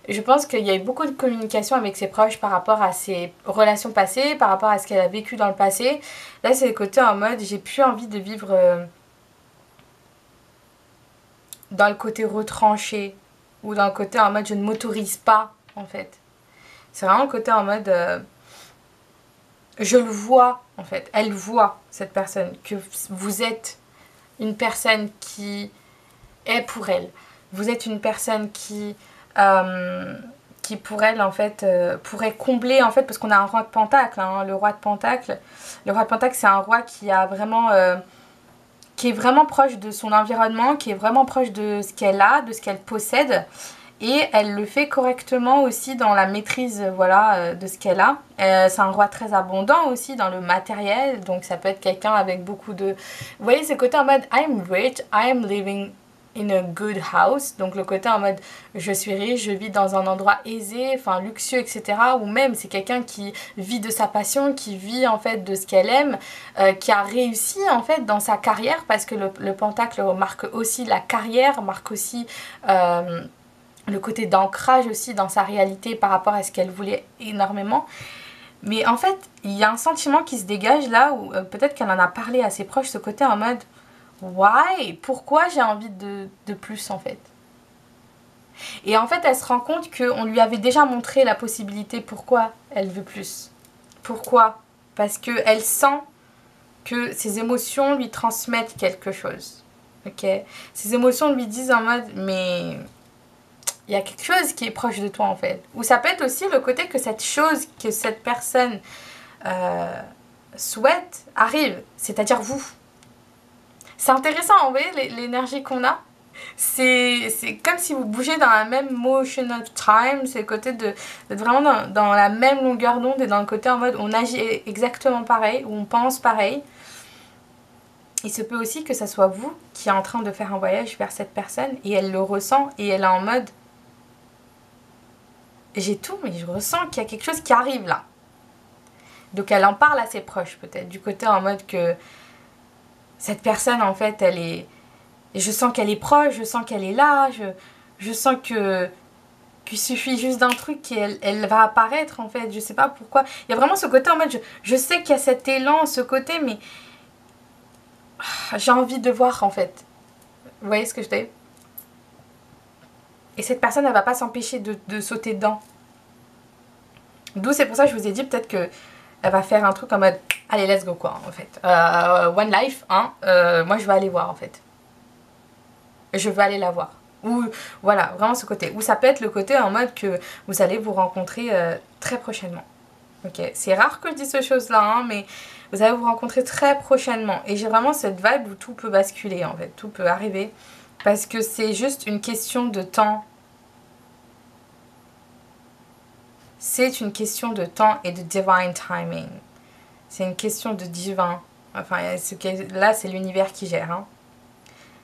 Je pense qu'il y a eu beaucoup de communication avec ses proches par rapport à ses relations passées, par rapport à ce qu'elle a vécu dans le passé. Là, c'est le côté en mode, j'ai plus envie de vivre dans le côté retranché, ou dans le côté en mode, je ne m'autorise pas, en fait. C'est vraiment le côté en mode, je le vois, en fait. Elle voit, cette personne, que vous êtes une personne qui est pour elle. Vous êtes une personne qui pour elle en fait pourrait combler en fait, parce qu'on a un roi de pentacle, hein, le roi de pentacle c'est un roi qui a vraiment qui est vraiment proche de son environnement, qui est vraiment proche de ce qu'elle a, de ce qu'elle possède, et elle le fait correctement aussi dans la maîtrise voilà, de ce qu'elle a. C'est un roi très abondant aussi dans le matériel, donc ça peut être quelqu'un avec beaucoup de... Vous voyez ce côté en mode I'm rich, I'm living in a good house, donc le côté en mode je suis riche, je vis dans un endroit aisé, enfin luxueux, etc. Ou même c'est quelqu'un qui vit de sa passion, qui vit en fait de ce qu'elle aime, qui a réussi en fait dans sa carrière, parce que le pentacle marque aussi la carrière, marque aussi le côté d'ancrage aussi dans sa réalité par rapport à ce qu'elle voulait énormément. Mais en fait il y a un sentiment qui se dégage là, où peut-être qu'elle en a parlé à ses proches, ce côté en mode why? Pourquoi j'ai envie de plus en fait? Et en fait elle se rend compte qu'on lui avait déjà montré la possibilité. Pourquoi elle veut plus? Pourquoi? Parce qu'elle sent que ses émotions lui transmettent quelque chose. Ok? Ses émotions lui disent en mode mais il y a quelque chose qui est proche de toi en fait. Ou ça peut être aussi le côté que cette chose que cette personne souhaite arrive, c'est-à-dire vous. C'est intéressant, vous voyez l'énergie qu'on a. C'est comme si vous bougez dans la même motion of time, c'est le côté d'être vraiment dans la même longueur d'onde, et dans le côté en mode on agit exactement pareil, ou on pense pareil. il se peut aussi que ça soit vous qui est en train de faire un voyage vers cette personne et elle le ressent et elle est en mode j'ai tout mais je ressens qu'il y a quelque chose qui arrive là. Donc elle en parle à ses proches peut-être, du côté en mode que cette personne en fait elle est... Je sens qu'elle est proche, je sens qu'elle est là, je sens que qu'il suffit juste d'un truc et elle va apparaître en fait, je sais pas pourquoi. Il y a vraiment ce côté en mode je sais qu'il y a cet élan, ce côté mais j'ai envie de voir en fait. Vous voyez ce que je dis? Et cette personne elle va pas s'empêcher de sauter dedans. D'où c'est pour ça que je vous ai dit peut-être que elle va faire un truc en mode allez let's go quoi en fait. One life, hein, moi je vais aller voir en fait. Je veux aller la voir. Ou voilà, vraiment ce côté. Ou ça peut être le côté en mode que vous allez vous rencontrer très prochainement. Ok, c'est rare que je dise ces choses-là, hein, mais vous allez vous rencontrer très prochainement. Et j'ai vraiment cette vibe où tout peut basculer en fait, tout peut arriver. Parce que c'est juste une question de temps. C'est une question de temps et de divine timing. C'est une question de divin. Enfin, là c'est l'univers qui gère, hein.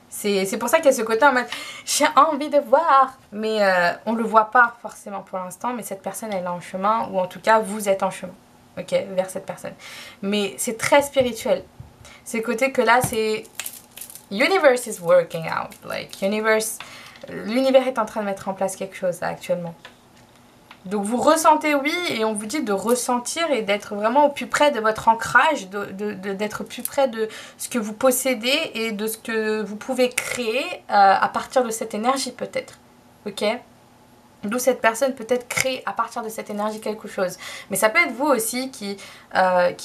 C'est pour ça qu'il y a ce côté en mode j'ai envie de voir, mais on le voit pas forcément pour l'instant, mais cette personne elle est en chemin, ou en tout cas vous êtes en chemin, ok, vers cette personne. Mais c'est très spirituel. C'est le côté que là c'est universe is working out, like l'univers est en train de mettre en place quelque chose là actuellement. Donc vous ressentez, oui, et on vous dit de ressentir et d'être vraiment au plus près de votre ancrage, d'être plus près de ce que vous possédez et de ce que vous pouvez créer à partir de cette énergie peut-être, ok? D'où cette personne peut-être crée à partir de cette énergie quelque chose. Mais ça peut être vous aussi qui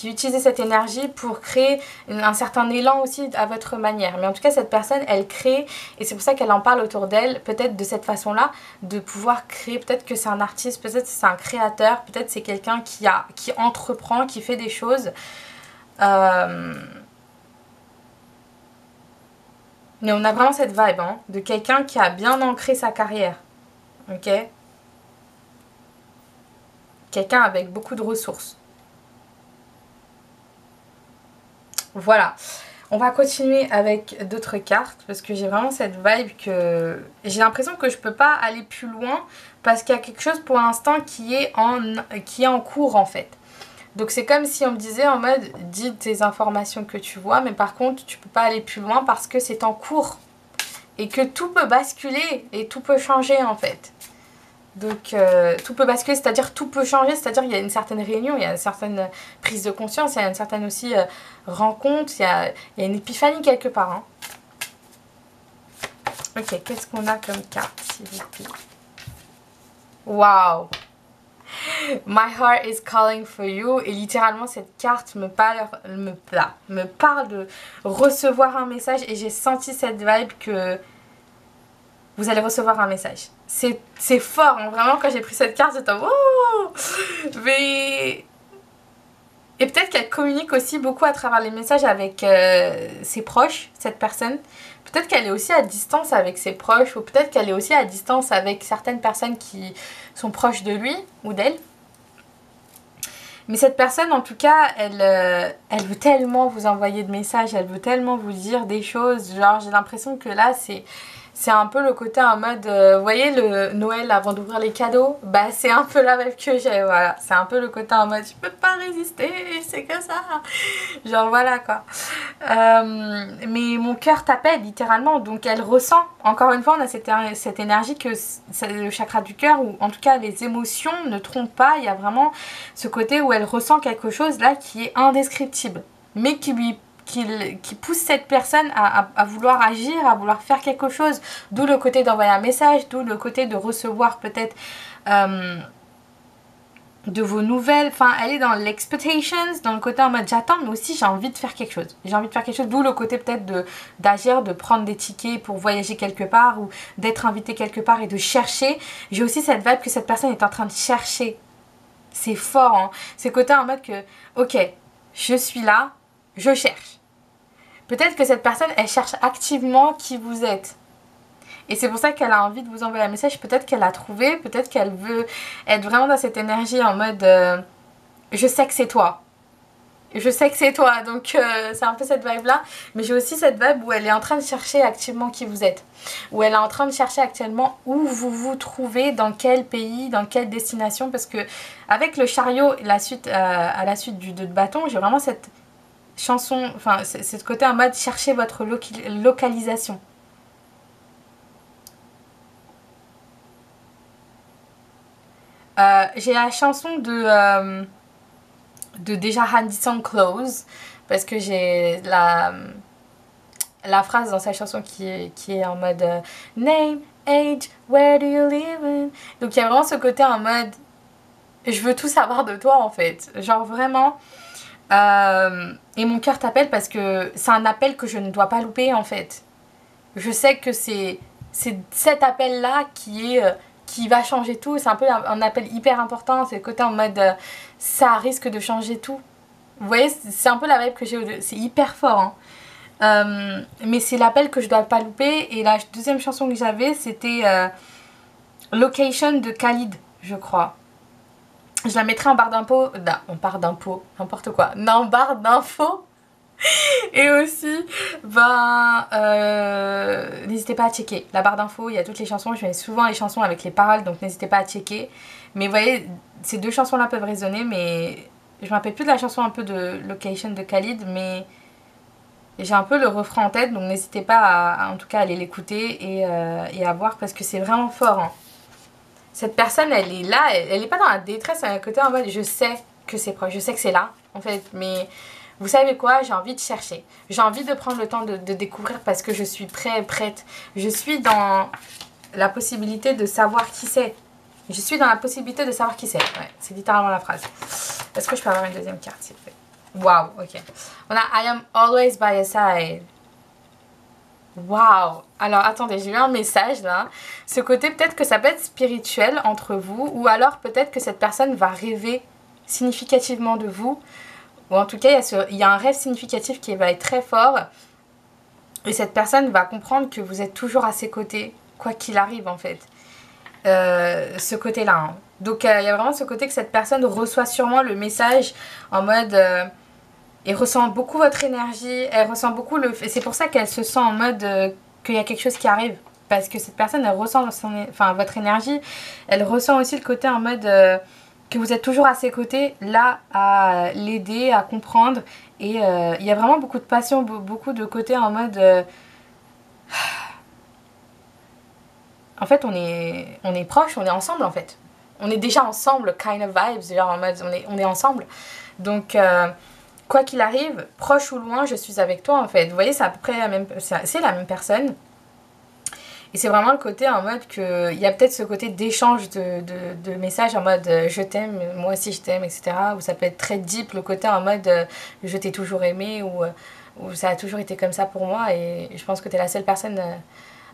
utilisez cette énergie pour créer un certain élan aussi à votre manière. Mais en tout cas, cette personne, elle crée, et c'est pour ça qu'elle en parle autour d'elle, peut-être de cette façon-là, de pouvoir créer. Peut-être que c'est un artiste, peut-être que c'est un créateur, peut-être c'est quelqu'un qui entreprend, qui fait des choses. Mais on a vraiment cette vibe, hein, de quelqu'un qui a bien ancré sa carrière. Ok, quelqu'un avec beaucoup de ressources. Voilà. On va continuer avec d'autres cartes parce que j'ai vraiment cette vibe que j'ai l'impression que je peux pas aller plus loin parce qu'il y a quelque chose pour l'instant qui est en cours en fait. Donc c'est comme si on me disait en mode dis tes informations que tu vois, mais par contre tu peux pas aller plus loin parce que c'est en cours et que tout peut basculer et tout peut changer en fait. Donc tout peut basculer, c'est-à-dire tout peut changer, c'est-à-dire il y a une certaine réunion, il y a une certaine prise de conscience, il y a une certaine aussi rencontre, il y a une épiphanie quelque part. Hein. Ok, qu'est-ce qu'on a comme carte s'il vous plaît? Waouh! My heart is calling for you. Et littéralement cette carte me parle de recevoir un message et j'ai senti cette vibe que vous allez recevoir un message. C'est fort, hein. Vraiment quand j'ai pris cette carte j'étais oh mais... Et peut-être qu'elle communique aussi beaucoup à travers les messages avec ses proches, cette personne. Peut-être qu'elle est aussi à distance avec ses proches ou peut-être qu'elle est aussi à distance avec certaines personnes qui sont proches de lui ou d'elle. Mais cette personne en tout cas, elle veut tellement vous envoyer de messages, elle veut tellement vous dire des choses. Genre j'ai l'impression que là c'est un peu le côté en mode, vous voyez le Noël avant d'ouvrir les cadeaux? Bah c'est un peu la même que j'ai, voilà. C'est un peu le côté en mode, je peux pas résister, c'est que ça. Genre voilà quoi. Mais mon cœur t'appelle littéralement, donc elle ressent. Encore une fois, on a cette énergie que c'est le chakra du cœur, ou en tout cas les émotions ne trompent pas. Il y a vraiment ce côté où elle ressent quelque chose là qui est indescriptible, mais qui pousse cette personne à vouloir agir, à vouloir faire quelque chose. D'où le côté d'envoyer un message, d'où le côté de recevoir peut-être de vos nouvelles. Enfin, elle est dans l'expectations, dans le côté en mode j'attends, mais aussi j'ai envie de faire quelque chose. J'ai envie de faire quelque chose, d'où le côté peut-être d'agir, de prendre des tickets pour voyager quelque part ou d'être invité quelque part et de chercher. J'ai aussi cette vibe que cette personne est en train de chercher. C'est fort, hein. C'est le côté en mode que, ok, je suis là, je cherche. Peut-être que cette personne, elle cherche activement qui vous êtes. Et c'est pour ça qu'elle a envie de vous envoyer un message. Peut-être qu'elle l'a trouvé, peut-être qu'elle veut être vraiment dans cette énergie en mode je sais que c'est toi. je sais que c'est toi, donc c'est un peu cette vibe là, mais j'ai aussi cette vibe où elle est en train de chercher activement qui vous êtes, où elle est en train de chercher actuellement où vous vous trouvez, dans quel pays, dans quelle destination, parce que avec le chariot et la suite, à la suite du 2 de bâton, j'ai vraiment cette chanson, enfin c'est côté en mode chercher votre localisation. J'ai la chanson de déjà Handy Song Close, parce que j'ai la phrase dans sa chanson qui est en mode Name, age, where do you live in? Donc il y a vraiment ce côté en mode je veux tout savoir de toi en fait, genre vraiment. Et mon cœur t'appelle parce que c'est un appel que je ne dois pas louper en fait. Je sais que c'est cet appel là qui va changer tout. C'est un peu un appel hyper important. C'est le côté en mode ça risque de changer tout. Vous voyez, c'est un peu la vibe que j'ai. C'est hyper fort. Hein. Mais c'est l'appel que je dois pas louper. Et la deuxième chanson que j'avais, c'était Location de Khalid, je crois. Je la mettrai en barre d'impôt. Non, en barre d'impôt, n'importe quoi. Non, en barre d'infos. Et aussi, n'hésitez pas à checker la barre d'infos, il y a toutes les chansons, je mets souvent les chansons avec les paroles, donc n'hésitez pas à checker. Mais vous voyez, ces deux chansons là peuvent résonner, mais je me rappelle plus de la chanson un peu de Location de Khalid, mais j'ai un peu le refrain en tête, donc n'hésitez pas en tout cas à aller l'écouter et à voir, parce que c'est vraiment fort. Hein. Cette personne, elle est là, elle est pas dans la détresse, elle est à côté en mode je sais que c'est proche, je sais que c'est là en fait, mais vous savez quoi, j'ai envie de chercher, j'ai envie de prendre le temps de découvrir parce que je suis prête, je suis dans la possibilité de savoir qui c'est, je suis dans la possibilité de savoir qui c'est, ouais, c'est littéralement la phrase. Est-ce que je peux avoir une deuxième carte s'il vous plaît? Waouh, ok. On a I am always by your side. Waouh. Alors attendez, j'ai eu un message là. Ce côté peut-être que ça peut être spirituel entre vous, ou alors peut-être que cette personne va rêver significativement de vous. Ou en tout cas, il y a un rêve significatif qui va être très fort. Et cette personne va comprendre que vous êtes toujours à ses côtés, quoi qu'il arrive en fait. Ce côté-là. Hein. Donc il y a vraiment ce côté que cette personne reçoit sûrement le message en mode... elle ressent beaucoup votre énergie, elle ressent beaucoup le... C'est pour ça qu'elle se sent en mode qu'il y a quelque chose qui arrive. Parce que cette personne, elle ressent votre énergie. Elle ressent aussi le côté en mode... que vous êtes toujours à ses côtés, là, à l'aider, à comprendre. Et il y a vraiment beaucoup de passion, beaucoup de côté en mode... En fait, on est proches, on est ensemble, en fait. On est déjà ensemble, kind of vibes, genre en mode, on est ensemble. Donc, quoi qu'il arrive, proche ou loin, je suis avec toi, en fait. Vous voyez, c'est à peu près la même... C'est la même personne. Et c'est vraiment le côté en mode que... Il y a peut-être ce côté d'échange de messages en mode je t'aime, moi aussi je t'aime, etc. Ou ça peut être très deep, le côté en mode je t'ai toujours aimé, ou ça a toujours été comme ça pour moi. Et je pense que t'es la seule personne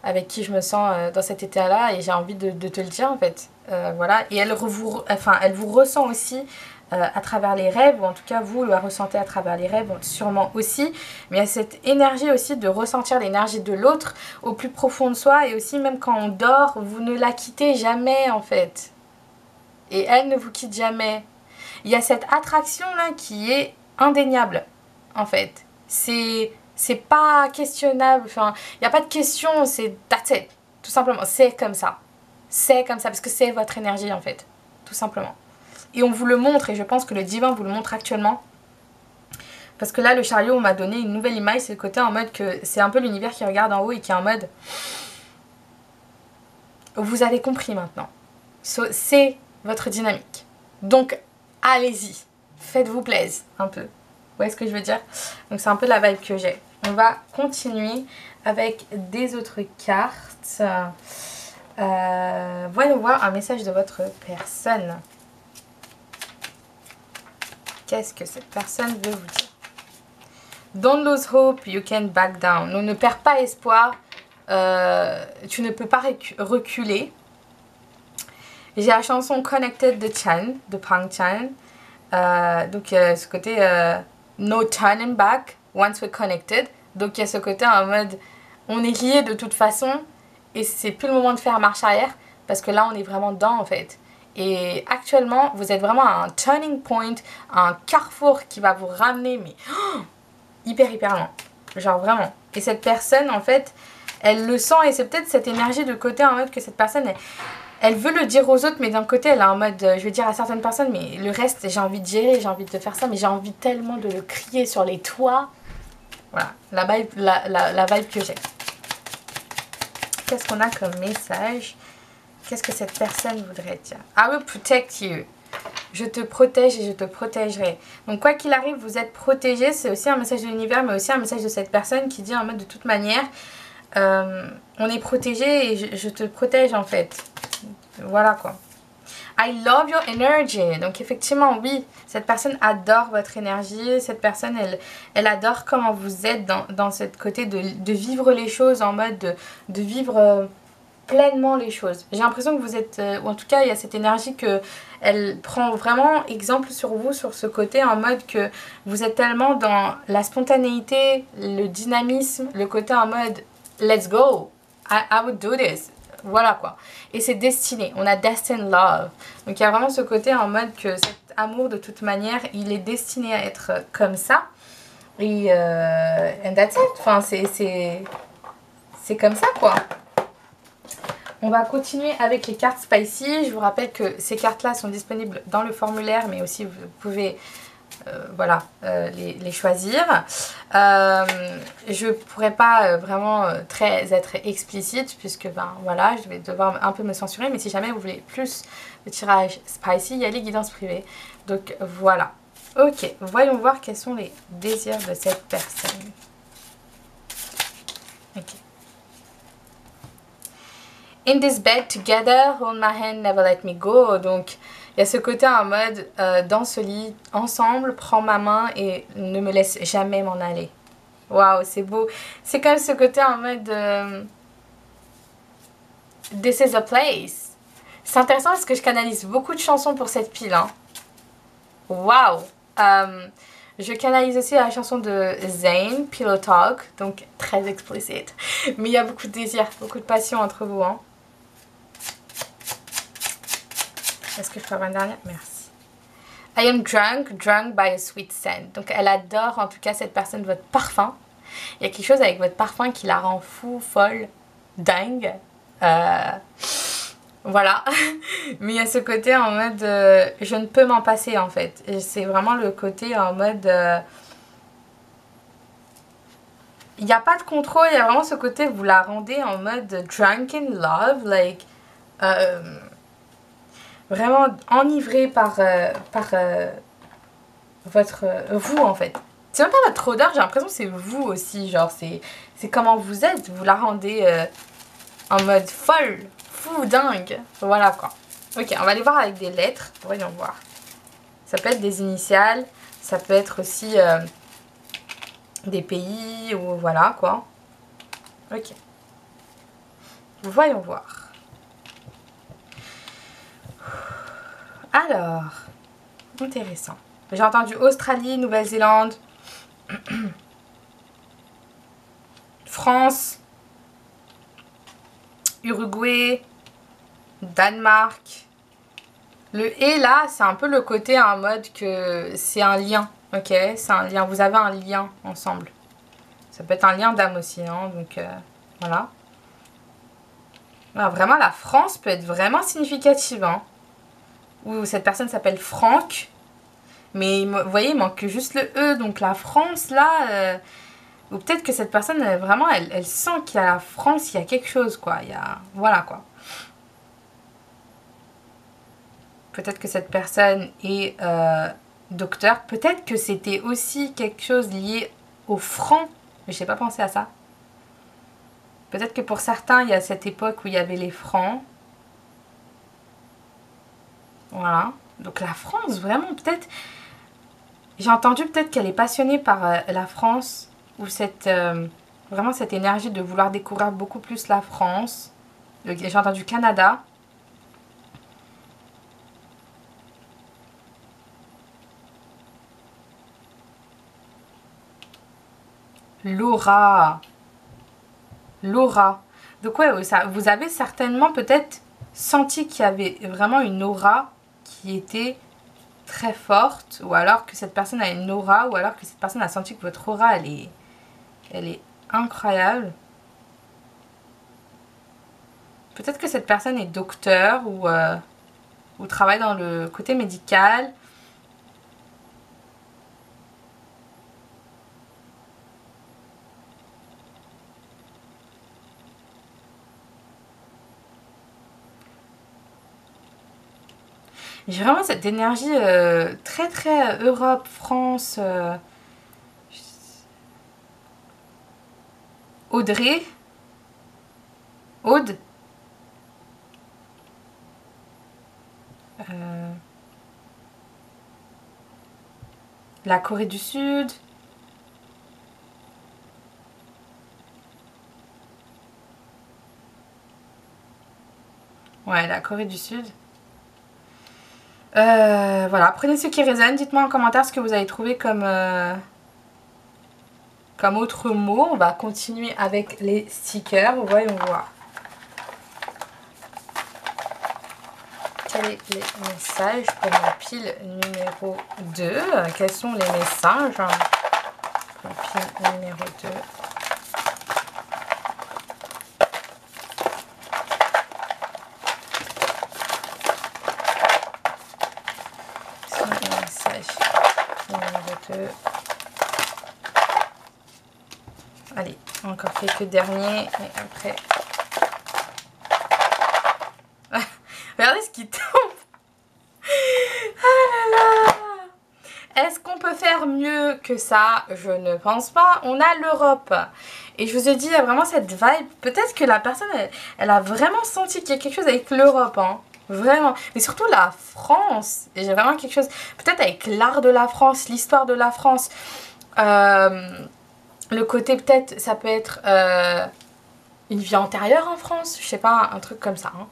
avec qui je me sens dans cet état-là. Et j'ai envie de te le dire en fait. Voilà. Et elle vous ressent aussi à travers les rêves, ou en tout cas vous la ressentez à travers les rêves sûrement aussi, mais il y a cette énergie aussi de ressentir l'énergie de l'autre au plus profond de soi, et aussi même quand on dort, vous ne la quittez jamais en fait, et elle ne vous quitte jamais. Il y a cette attraction là qui est indéniable en fait, c'est pas questionnable, enfin il n'y a pas de question, c'est that's it, tout simplement, c'est comme ça parce que c'est votre énergie en fait, tout simplement. Et on vous le montre, et je pense que le divin vous le montre actuellement. Parce que là, le chariot m'a donné une nouvelle image, c'est le côté en mode que c'est un peu l'univers qui regarde en haut et qui est en mode... Vous avez compris maintenant. C'est votre dynamique. Donc, allez-y. Faites-vous plaisir un peu. Vous voyez ce que je veux dire? Donc, c'est un peu la vibe que j'ai. On va continuer avec des autres cartes. Voyons voir un message de votre personne. Qu'est-ce que cette personne veut vous dire? Don't lose hope, you can back down. Donc, ne perds pas espoir, tu ne peux pas reculer. J'ai la chanson Connected de Chan, de Pang Chan. Donc, ce côté no turning back once we're connected. Donc, il y a ce côté en mode on est liés de toute façon et c'est plus le moment de faire marche arrière parce que là, on est vraiment dedans en fait. Et actuellement, vous êtes vraiment à un turning point, un carrefour qui va vous ramener, mais hyper loin. Genre vraiment. Et cette personne, en fait, elle le sent et c'est peut-être cette énergie de côté en mode que cette personne, elle veut le dire aux autres, mais d'un côté, elle est en mode, je vais dire à certaines personnes, mais le reste, j'ai envie de gérer, j'ai envie de faire ça, mais j'ai envie tellement de le crier sur les toits. Voilà, la vibe que j'ai. Qu'est-ce qu'on a comme message? Qu'est-ce que cette personne voudrait dire? I will protect you. Je te protège et je te protégerai. Donc quoi qu'il arrive, vous êtes protégé. C'est aussi un message de l'univers, mais aussi un message de cette personne qui dit en mode de toute manière, on est protégé et je te protège en fait. Voilà quoi. I love your energy. Donc effectivement, oui, cette personne adore votre énergie. Cette personne, elle adore comment vous êtes dans cette côté de vivre les choses en mode de vivre pleinement les choses. J'ai l'impression que vous êtes, ou en tout cas, il y a cette énergie que elle prend vraiment exemple sur vous, sur ce côté en mode que vous êtes tellement dans la spontanéité, le dynamisme, le côté en mode let's go, I would do this. Voilà quoi. Et c'est destiné. On a destined love. Donc il y a vraiment ce côté en mode que cet amour de toute manière, il est destiné à être comme ça. Et and that's it. Enfin c'est comme ça quoi. On va continuer avec les cartes Spicy. Je vous rappelle que ces cartes-là sont disponibles dans le formulaire, mais aussi vous pouvez voilà, les choisir. Je ne pourrais pas vraiment être explicite puisque ben, voilà, je vais devoir un peu me censurer. Mais si jamais vous voulez plus de tirage Spicy, il y a les guidances privées. Donc voilà. Ok, voyons voir quels sont les désirs de cette personne. Ok. In this bed together, hold my hand, never let me go. Donc, il y a ce côté en mode, dans ce lit, ensemble, prends ma main et ne me laisse jamais m'en aller. Waouh, c'est beau. C'est comme ce côté en mode, this is a place. C'est intéressant parce que je canalise beaucoup de chansons pour cette pile. Hein. Waouh. Je canalise aussi la chanson de Zayn, Pillow Talk, donc très explicite. Mais il y a beaucoup de désir, beaucoup de passion entre vous. Hein. Est-ce que je peux avoir une dernière? Merci. I am drunk by a sweet scent. Donc elle adore en tout cas cette personne votre parfum. Il y a quelque chose avec votre parfum qui la rend fou, folle, dingue. Voilà. Mais il y a ce côté en mode je ne peux m'en passer en fait. C'est vraiment le côté en mode il n'y a pas de contrôle. Il y a vraiment ce côté vous la rendez en mode drunk in love. Like vraiment enivré par vous en fait. C'est même pas votre odeur, j'ai l'impression que c'est vous aussi, genre c'est comment vous êtes, vous la rendez en mode folle, fou, dingue, voilà quoi. Ok, on va aller voir avec des lettres, voyons voir. Ça peut être des initiales, ça peut être aussi des pays ou voilà quoi. Ok. Voyons voir. Alors, intéressant. J'ai entendu Australie, Nouvelle-Zélande, France, Uruguay, Danemark. Le « et » là, c'est un peu le côté en mode que c'est un lien, ok? C'est un lien, vous avez un lien ensemble. Ça peut être un lien d'âme aussi, hein, donc voilà. Alors, vraiment, la France peut être vraiment significative, hein. Ou cette personne s'appelle Franck. Mais vous voyez, il manque juste le E. Donc la France, là... ou peut-être que cette personne, vraiment, elle sent qu'il y a la France, il y a quelque chose, quoi. Il y a... Voilà, quoi. Peut-être que cette personne est docteur. Peut-être que c'était aussi quelque chose lié au franc. Mais je n'ai pas pensé à ça. Peut-être que pour certains, il y a cette époque où il y avait les francs. Voilà. Donc la France, vraiment, peut-être... J'ai entendu peut-être qu'elle est passionnée par la France. Ou cette... vraiment cette énergie de vouloir découvrir beaucoup plus la France. J'ai entendu Canada. Laura. Laura. Donc ouais, ça, vous avez certainement peut-être senti qu'il y avait vraiment une aura qui était très forte, ou alors que cette personne a une aura, ou alors que cette personne a senti que votre aura elle est incroyable. Peut-être que cette personne est docteur ou travaille dans le côté médical. J'ai vraiment cette énergie très très Europe, France. Audrey. Aude. La Corée du Sud. Ouais, la Corée du Sud. Voilà, prenez ce qui résonne. Dites-moi en commentaire ce que vous avez trouvé comme autre mot. On va continuer avec les stickers. Voyons voir. Quels sont les messages pour ma pile numéro 2? Quels sont les messages pour la pile numéro 2? Quels sont les messages numéro 2? Allez, encore quelques derniers et après... Regardez ce qui tombe. Ah là là. Est-ce qu'on peut faire mieux que ça? Je ne pense pas. On a l'Europe. Et je vous ai dit, il y a vraiment cette vibe. Peut-être que la personne, elle a vraiment senti qu'il y a quelque chose avec l'Europe. Hein. Vraiment. Mais surtout la France. Et j'ai vraiment quelque chose... Peut-être avec l'art de la France, l'histoire de la France. Le côté peut-être, ça peut être une vie antérieure en France. Je sais pas, un truc comme ça. Hein.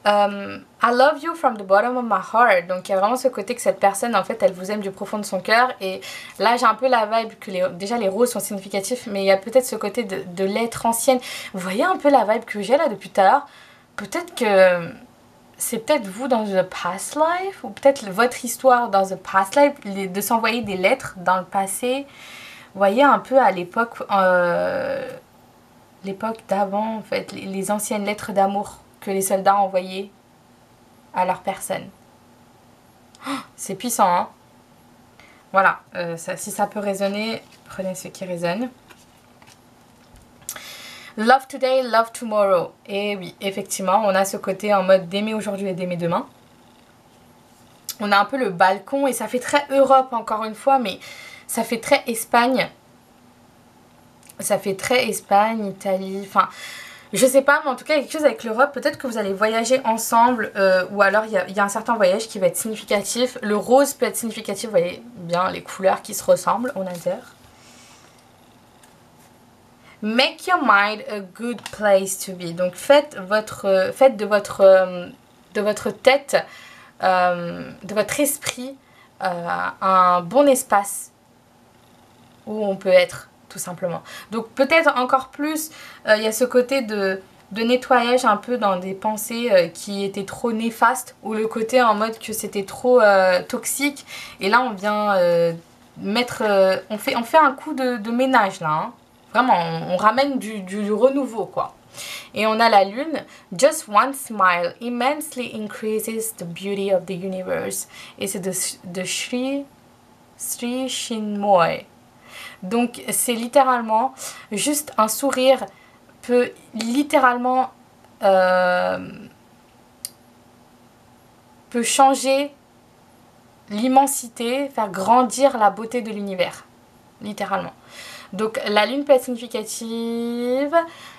I love you from the bottom of my heart. Donc il y a vraiment ce côté que cette personne en fait elle vous aime du profond de son cœur. Et là j'ai un peu la vibe que déjà les roses sont significatifs, mais il y a peut-être ce côté de l'être ancienne. Vous voyez un peu la vibe que j'ai là depuis tout à l'heure. Peut-être que c'est peut-être vous dans the past life, ou peut-être votre histoire dans the past life, de s'envoyer des lettres dans le passé. Vous voyez un peu à l'époque l'époque d'avant en fait, les anciennes lettres d'amour que les soldats envoyaient à leur personne. Oh, c'est puissant, hein. Voilà, si ça peut résonner, prenez ce qui résonne. Love today, love tomorrow. Et oui, effectivement, on a ce côté en mode d'aimer aujourd'hui et d'aimer demain. On a un peu le balcon et ça fait très Europe encore une fois, mais ça fait très Espagne. Ça fait très Espagne, Italie, enfin... Je sais pas, mais en tout cas, il y a quelque chose avec l'Europe. Peut-être que vous allez voyager ensemble ou alors il y a un certain voyage qui va être significatif. Le rose peut être significatif, vous voyez bien les couleurs qui se ressemblent, on a dire. Make your mind a good place to be. Donc faites de votre tête, de votre esprit, un bon espace où on peut être. Tout simplement. Donc peut-être encore plus, il y a ce côté de nettoyage un peu dans des pensées qui étaient trop néfastes, ou le côté en mode que c'était trop toxique. Et là on vient mettre, on fait un coup de ménage là. Hein. Vraiment, on ramène du renouveau quoi. Et on a la lune. Just one smile immensely increases the beauty of the universe. Et c'est de Sri Chinmoy. Donc c'est littéralement juste un sourire peut littéralement peut changer l'immensité, faire grandir la beauté de l'univers, littéralement. Donc la lune peut être significative,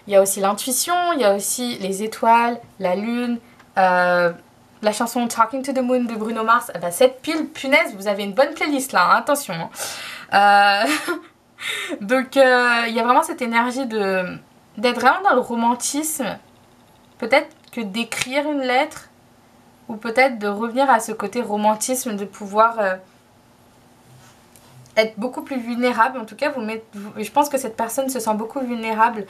il y a aussi l'intuition, il y a aussi les étoiles, la lune, la chanson Talking to the Moon de Bruno Mars. Bah, cette pile, punaise, vous avez une bonne playlist là, hein, attention. Hein. Donc il y a vraiment cette énergie d'être vraiment dans le romantisme. Peut-être que d'écrire une lettre, ou peut-être de revenir à ce côté romantisme, de pouvoir être beaucoup plus vulnérable. En tout cas, je pense que cette personne se sent beaucoup vulnérable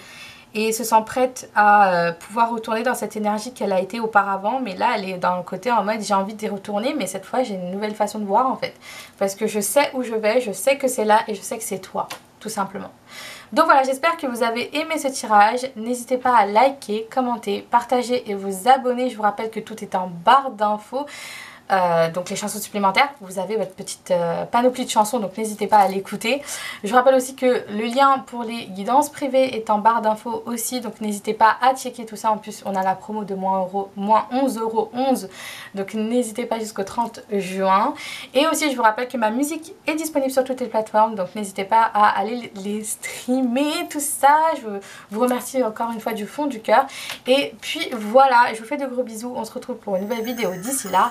et se sent prête à pouvoir retourner dans cette énergie qu'elle a été auparavant. Mais là, elle est dans le côté en mode j'ai envie d'y retourner, mais cette fois j'ai une nouvelle façon de voir en fait. Parce que je sais où je vais, je sais que c'est là et je sais que c'est toi, tout simplement. Donc voilà, j'espère que vous avez aimé ce tirage. N'hésitez pas à liker, commenter, partager et vous abonner. Je vous rappelle que tout est en barre d'infos. Donc les chansons supplémentaires, vous avez votre petite panoplie de chansons, donc n'hésitez pas à l'écouter. Je vous rappelle aussi que le lien pour les guidances privées est en barre d'infos aussi, donc n'hésitez pas à checker tout ça. En plus on a la promo de moins 11,11 €, donc n'hésitez pas jusqu'au 30 juin. Et aussi je vous rappelle que ma musique est disponible sur toutes les plateformes, donc n'hésitez pas à aller les streamer, tout ça. Je vous remercie encore une fois du fond du cœur. Et puis voilà, je vous fais de gros bisous, on se retrouve pour une nouvelle vidéo d'ici là.